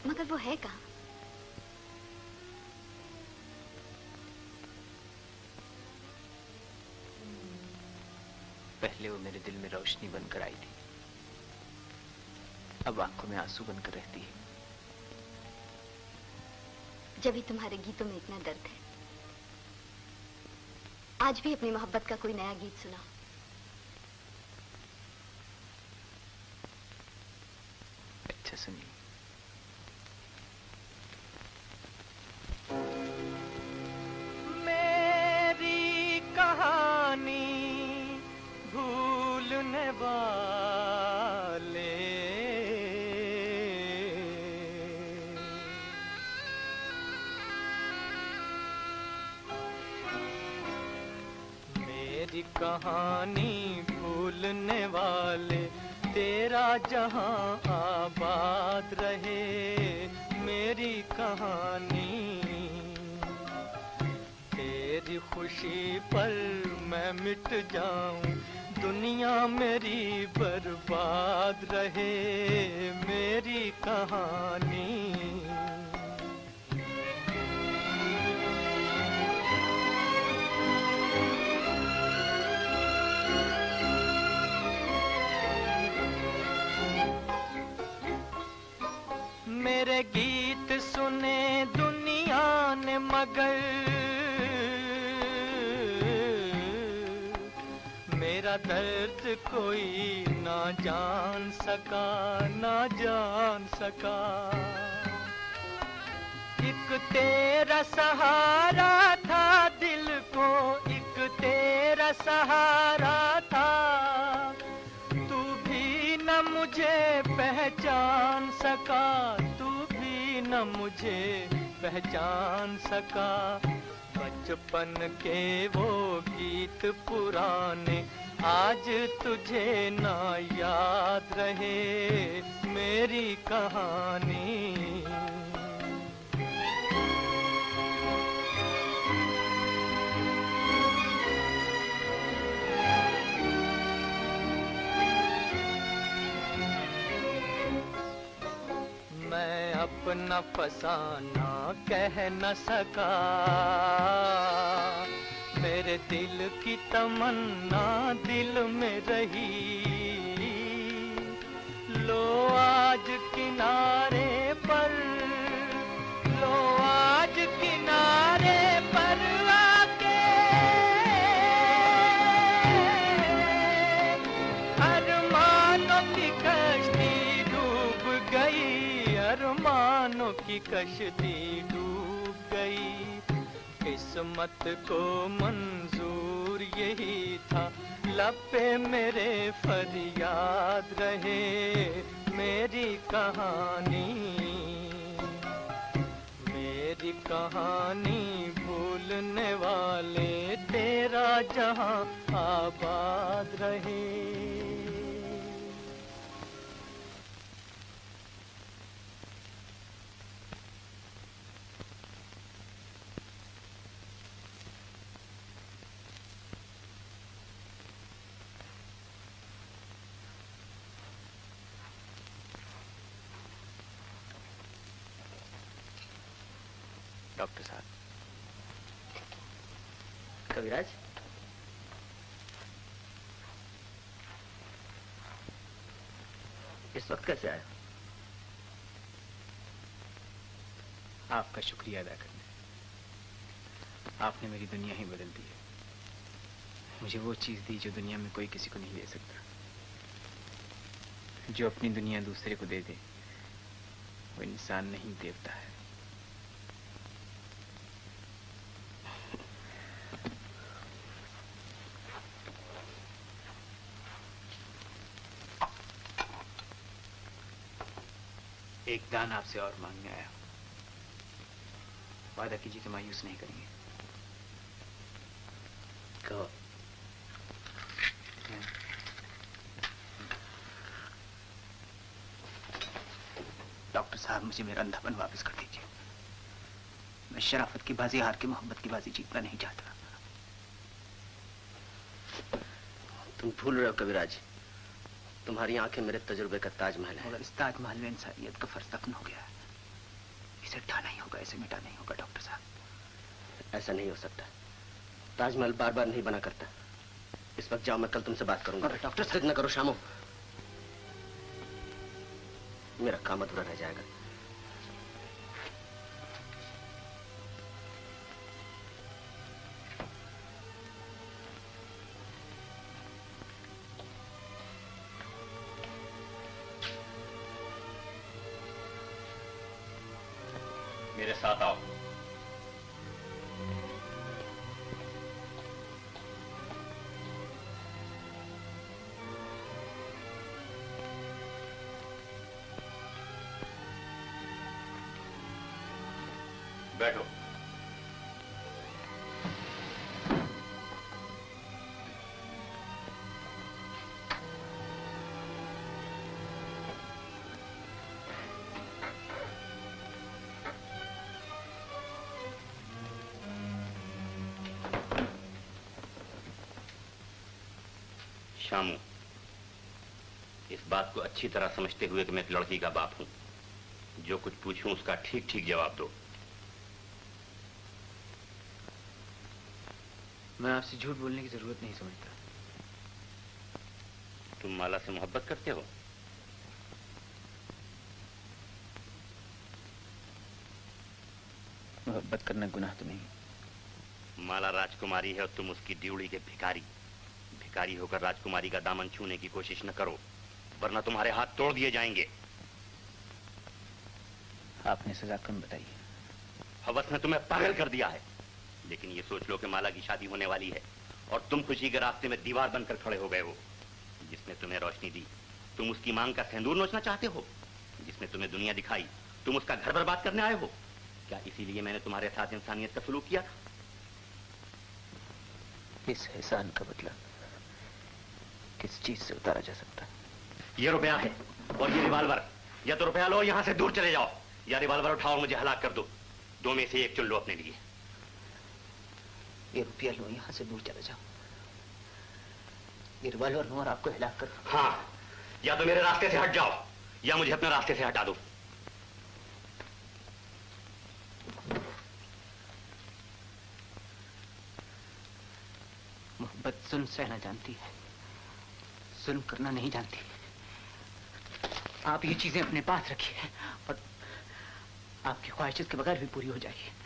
मगर वो है कहाँ?
पहले वो मेरे दिल में रोशनी बनकर आई थी, अब आंखों में आंसू बनकर रहती है।
जब भी तुम्हारे गीतों में इतना दर्द है, आज भी अपनी मोहब्बत का कोई नया गीत सुनाओ।
अच्छा सुनिए।
मेरी कहानी भूलने वाले मेरी कहानी भूलने वाले, तेरा जहां आबाद रहे। मेरी कहानी तेरी खुशी पर मैं मिट जाऊं, दुनिया मेरी बर्बाद रहे। मेरी कहानी मेरे गीत सुने दुनिया ने मगर मेरा दर्द कोई ना जान सका, ना जान सका। एक तेरा सहारा था दिल को, एक तेरा सहारा था। तू भी न मुझे पहचान सका, तू भी न मुझे पहचान सका। बचपन के वो गीत पुराने आज तुझे ना याद रहे। मेरी कहानी मैं अपना फसाना कह न सका। मेरे मेरे दिल की तमन्ना दिल में रही। लो आज किनारे पर, लो आज किनारे पर आके अरमानों की कश्ती डूब गई, अरमानों की कश्ती डूब गई। किस्मत को मंजूर यही था, लब पे मेरे फरियाद रहे मेरी कहानी, मेरी कहानी भूलने वाले तेरा जहां आबाद रहे।
डॉक्टर साहब। कविराज, इस वक्त कैसे आया?
आपका शुक्रिया अदा करने। आपने मेरी दुनिया ही बदल दी है। मुझे वो चीज दी जो दुनिया में कोई किसी को नहीं दे सकता। जो अपनी दुनिया दूसरे को दे दे वो इंसान नहीं देवता है। एक दान आपसे और मांगने आया। वादा कीजिए कि मायूस नहीं करेंगे।
कहो।
डॉक्टर साहब, मुझे मेरा अंधापन वापस कर दीजिए। मैं शराफत की बाजी हार के मोहब्बत की बाजी जीतना नहीं चाहता।
तुम भूल रहे हो कविराज, तुम्हारी आंखें मेरे तजुर्बे का ताजमहल है।
मगर इस ताजमहल में इंसानियत का फर्ज दफन हो गया है। इसे ढा नहीं होगा, इसे मिटा नहीं होगा डॉक्टर साहब।
ऐसा नहीं हो सकता। ताजमहल बार बार नहीं बना करता। इस वक्त जाओ, मैं कल तुमसे बात करूंगा।
डॉक्टर
जिद न करो शामो, मेरा काम अधूरा रह जाएगा।
मेरे साथ आओ। बैठो। शामू, इस बात को अच्छी तरह समझते हुए कि मैं एक लड़की का बाप हूं, जो कुछ पूछूं उसका ठीक ठीक जवाब दो।
मैं आपसे झूठ बोलने की जरूरत नहीं समझता।
तुम माला से मोहब्बत करते हो?
मोहब्बत करना गुनाह तो नहीं।
माला राजकुमारी है और तुम उसकी ड्यूड़ी के भिखारी। भिखारी होकर राजकुमारी का दामन छूने की कोशिश न करो, वरना तुम्हारे हाथ तोड़ दिए जाएंगे।
आपने सजा कम बताई।
हवस ने तुम्हें पागल कर दिया है। लेकिन ये सोच लो कि माला की शादी होने वाली है और तुम खुशी के रास्ते में दीवार बनकर खड़े हो गए हो। जिसने तुम्हें रोशनी दी, तुम उसकी मांग का सिंदूर नोचना चाहते हो। जिसने तुम्हें दुनिया दिखाई, तुम उसका घर बर्बाद करने आए हो। क्या इसीलिए मैंने तुम्हारे साथ इंसानियत का सलूक किया?
इस एहसान का बदला किस चीज से उतारा जा सकता है?
ये रुपया है और ये रिवाल्वर। या तो रुपया लो, यहां से दूर चले जाओ, या रिवाल्वर उठाओ और मुझे हलाक कर दो। दो में से एक चुन लो अपने लिए।
ये रुपया लो, यहां से दूर चले जाओ। ये रिवाल्वर लो और आपको हिलाक कर।
हाँ, या तो मेरे रास्ते से हट जाओ या मुझे अपने रास्ते से हटा दो।
मोहब्बत जुल्म सहना जानती है, जुल्म करना नहीं जानती। आप ये चीजें अपने पास रखिए और आपकी ख्वाहिश के बगैर भी पूरी हो जाएगी।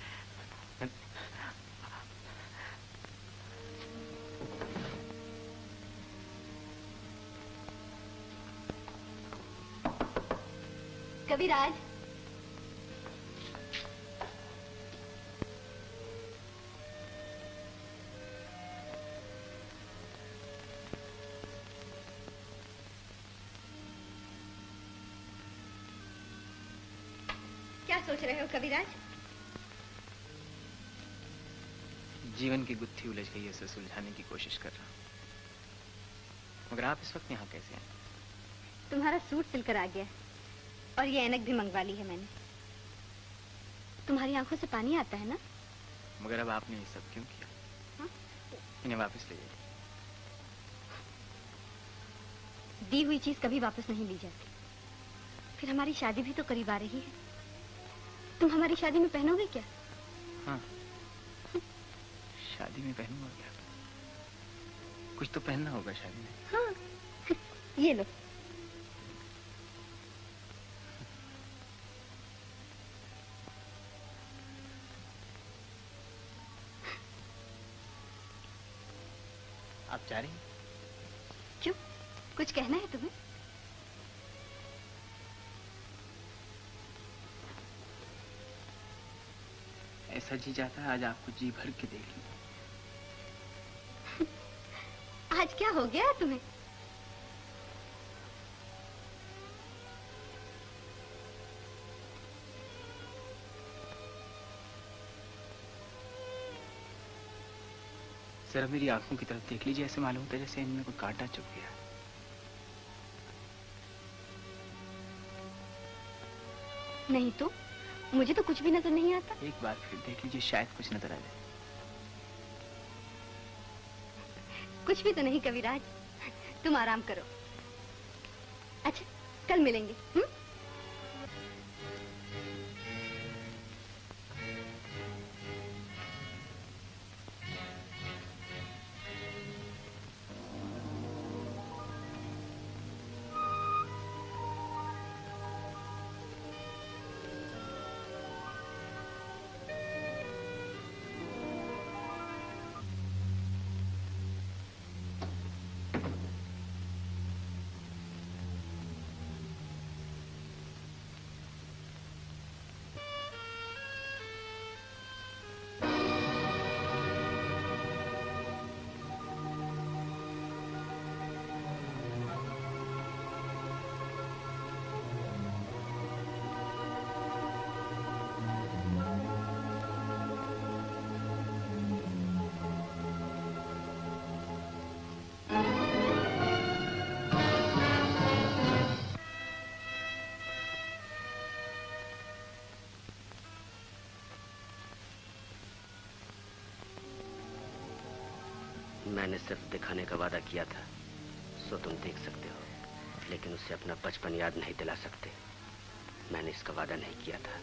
कविराज, क्या सोच रहे हो कविराज?
जीवन की गुत्थी उलझ गई है, उसे सुलझाने की कोशिश कर रहा हूं। मगर आप इस वक्त यहाँ कैसे हैं?
तुम्हारा सूट सिलकर आ गया और ये ऐनक भी मंगवा ली है मैंने। तुम्हारी आंखों से पानी आता है ना?
मगर अब आपने ये सब क्यों किया?
हाँ?
इन्हें वापस ले जाइए।
दी हुई चीज कभी वापस नहीं ली जाती। फिर हमारी शादी भी तो करीब आ रही है। तुम हमारी शादी में पहनोगे क्या?
हाँ, शादी में पहनूंगा क्या? कुछ तो पहनना होगा शादी में।
हाँ, ये लो।
आप जा रही हैं?
क्यों? कुछ कहना है तुम्हें?
ऐसा जी जाता है आज आपको जी भर के देख लूं।
आज क्या हो गया तुम्हें?
जरा मेरी आंखों की तरफ देख लीजिए, ऐसे मालूम होता है जैसे इनमें कोई कांटा चुभ गया।
नहीं तो मुझे तो कुछ भी नजर नहीं आता।
एक बार फिर देख लीजिए, शायद कुछ नजर आ जाए।
कुछ भी तो नहीं कविराज, तुम आराम करो। अच्छा, कल मिलेंगे।
मैंने सिर्फ दिखाने का वादा किया था, सो तुम देख सकते हो, लेकिन उसे अपना बचपन याद नहीं दिला सकते। मैंने इसका वादा नहीं किया था।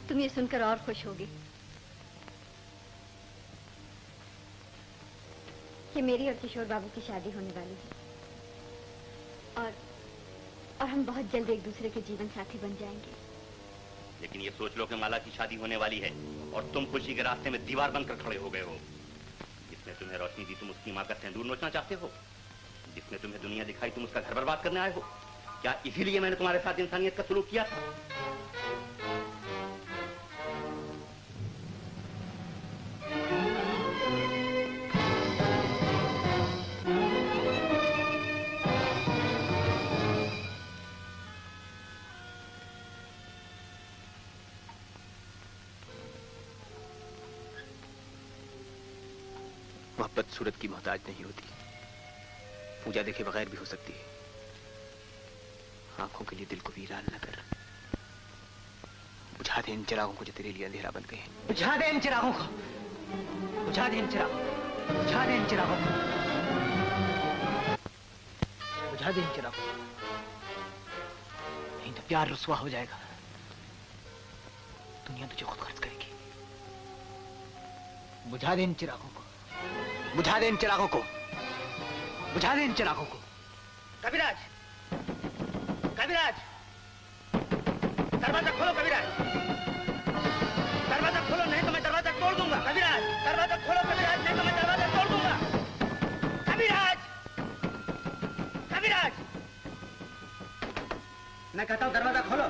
तुम ये सुनकर और खुश होगी कि मेरी और किशोर बाबू की शादी होने वाली है और हम बहुत जल्द एक दूसरे के जीवन साथी बन जाएंगे।
लेकिन ये सोच लो कि माला की शादी होने वाली है और तुम खुशी के रास्ते में दीवार बनकर खड़े हो गए हो। जिसने तुम्हें रोशनी दी तुम उसकी माँ का सिंदूर नोचना चाहते हो। जिसने तुम्हें दुनिया दिखाई तुम उसका घर बर्बाद करने आए हो। क्या इसीलिए मैंने तुम्हारे साथ इंसानियत का सलूक किया था?
मोहब्बत सूरत की मोहताज नहीं होती, पूजा देखे बगैर भी हो सकती है। आंखों के लिए दिल को वीरान न कर, बुझा दे इन चिरागों को जो तेरे लिए अंधेरा बन गए हैं। बुझा दे इन चिरागों को, बुझा दे इन चिरागों को, बुझा दे इन चिरागों को, बुझा दे इन चिरागों को, नहीं तो प्यार रुसवा हो जाएगा। दुनिया तुझे खुद खर्च करेगी। बुझा दे इन चिरागों को, बुझा दे इन चिरागों को, बुझा दे इन चिरागों को।
कविराज, कविराज, दरवाजा खोलो कविराज, दरवाजा खोलो नहीं तो मैं दरवाजा तोड़ दूंगा। कविराज, दरवाजा खोलो कविराज, नहीं तो मैं दरवाजा तोड़ दूंगा। कविराज, कविराज, मैं कहता हूँ दरवाजा खोलो।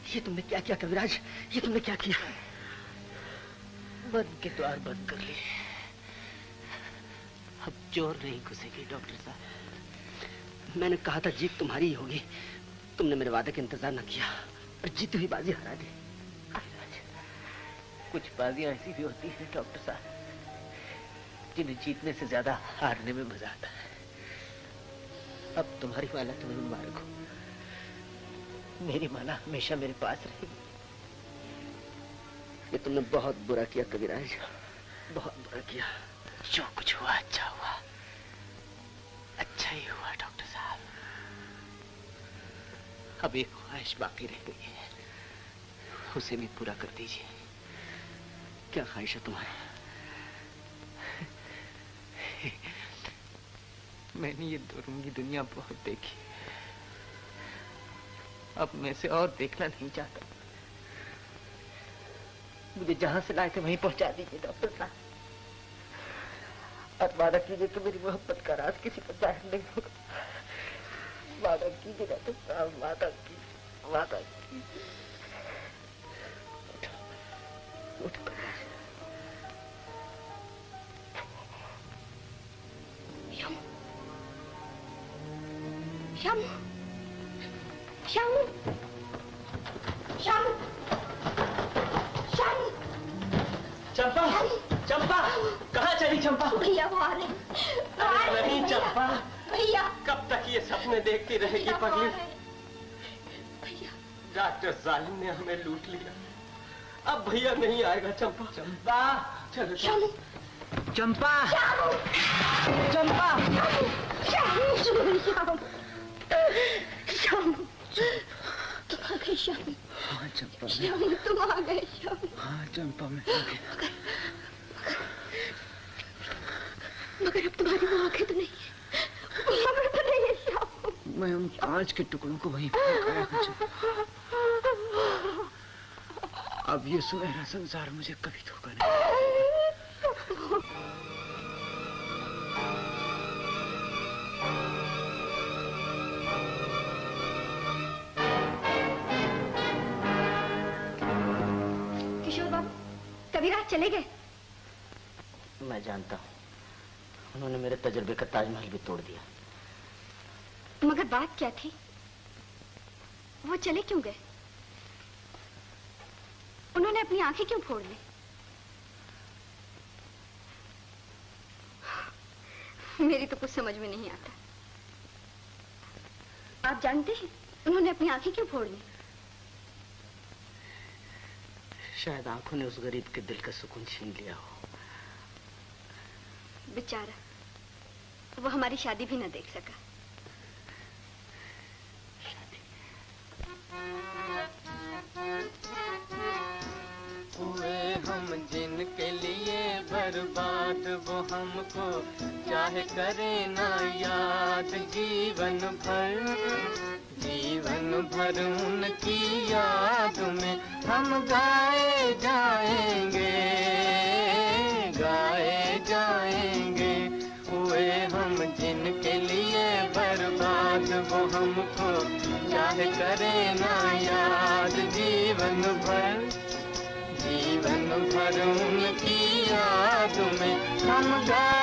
ये तुमने क्या किया कविराज, ये तुमने क्या किया? बंद के द्वार बंद कर लिए, अब जोर नहीं घुसेगी डॉक्टर साहब। मैंने कहा था जीत तुम्हारी ही होगी, तुमने मेरे वादे का इंतजार न किया और जीती हुई बाजी हरा दी। कुछ बाजियां ऐसी भी होती हैं डॉक्टर साहब जिन्हें जीतने से ज्यादा हारने में मजा आता है। अब तुम्हारी माला तुम्हें मुबारक हो, मेरी माला हमेशा मेरे पास रहेगी। ये तुमने बहुत बुरा किया कविराज, बहुत बुरा किया। जो कुछ हुआ अच्छा हुआ, अच्छा ही हुआ डॉक्टर साहब। अब एक ख्वाहिश बाकी रह गई है, उसे भी पूरा कर दीजिए। क्या ख्वाहिश है तुम्हारी?
मैंने ये दुरंगी दुनिया बहुत देखी, अब मैं से और देखना नहीं चाहता।
मुझे जहां से लाए थे वहीं पहुंचा दीजिए डॉक्टर साहब, और वादा कीजिए कि मेरी मोहब्बत का राज किसी को जाहिर नहीं होगा। वादा कीजिए डॉक्टर साहब, वादा कीजिए, वादा कीजिए। उठ
श्याम, श्याम, श्याम, श्याम,
चंपा, चंपा, कहाँ चली चंपा?
भैया वो आ रहे हैं।
अरे नहीं चंपा,
भैया
कब तक ये सपने देखती रहेगी पगली? डॉक्टर जालिम ने हमें लूट लिया, अब भैया नहीं आएगा चंपा। चंपा, चलो
श्याम,
चंपा,
चंपा, श्याम, श्याम, श्याम, तुम आ गए श्याम।
हाँ चंपा,
श्याम तुम आ गए श्याम।
हाँ चंपा मैं आ गया।
मगर अब तुम्हारी वो आंखें तो नहीं है, वो खबर तो नहीं है श्याम।
मैं उन कांच के टुकड़ों को वहीं फेंक आया हूँ चंपा। अब ये सुनहरा संसार मुझे कभी धोखा नहीं।
कविराज चले गए?
मैं जानता हूँ, उन्होंने मेरे तजुर्बे का ताजमहल भी तोड़ दिया।
मगर बात क्या थी? वो चले क्यों गए? उन्होंने अपनी आंखें क्यों फोड़ ली? मेरी तो कुछ समझ में नहीं आता। आप जानते हैं उन्होंने अपनी आंखें क्यों फोड़ ली?
शायद आंखों ने उस गरीब के दिल का सुकून छीन लिया हो।
बेचारा, वो हमारी शादी भी न देख सका।
हुए हम जिनके लिए बर्बाद, वो हमको चाहे करे ना याद। जीवन भर उनकी याद में हम गाए जाएंगे, गाए जाएंगे। हुए हम जिनके लिए बर्बाद, वो हमको चाहे करे ना याद। जीवन भर उनकी याद में हम गाए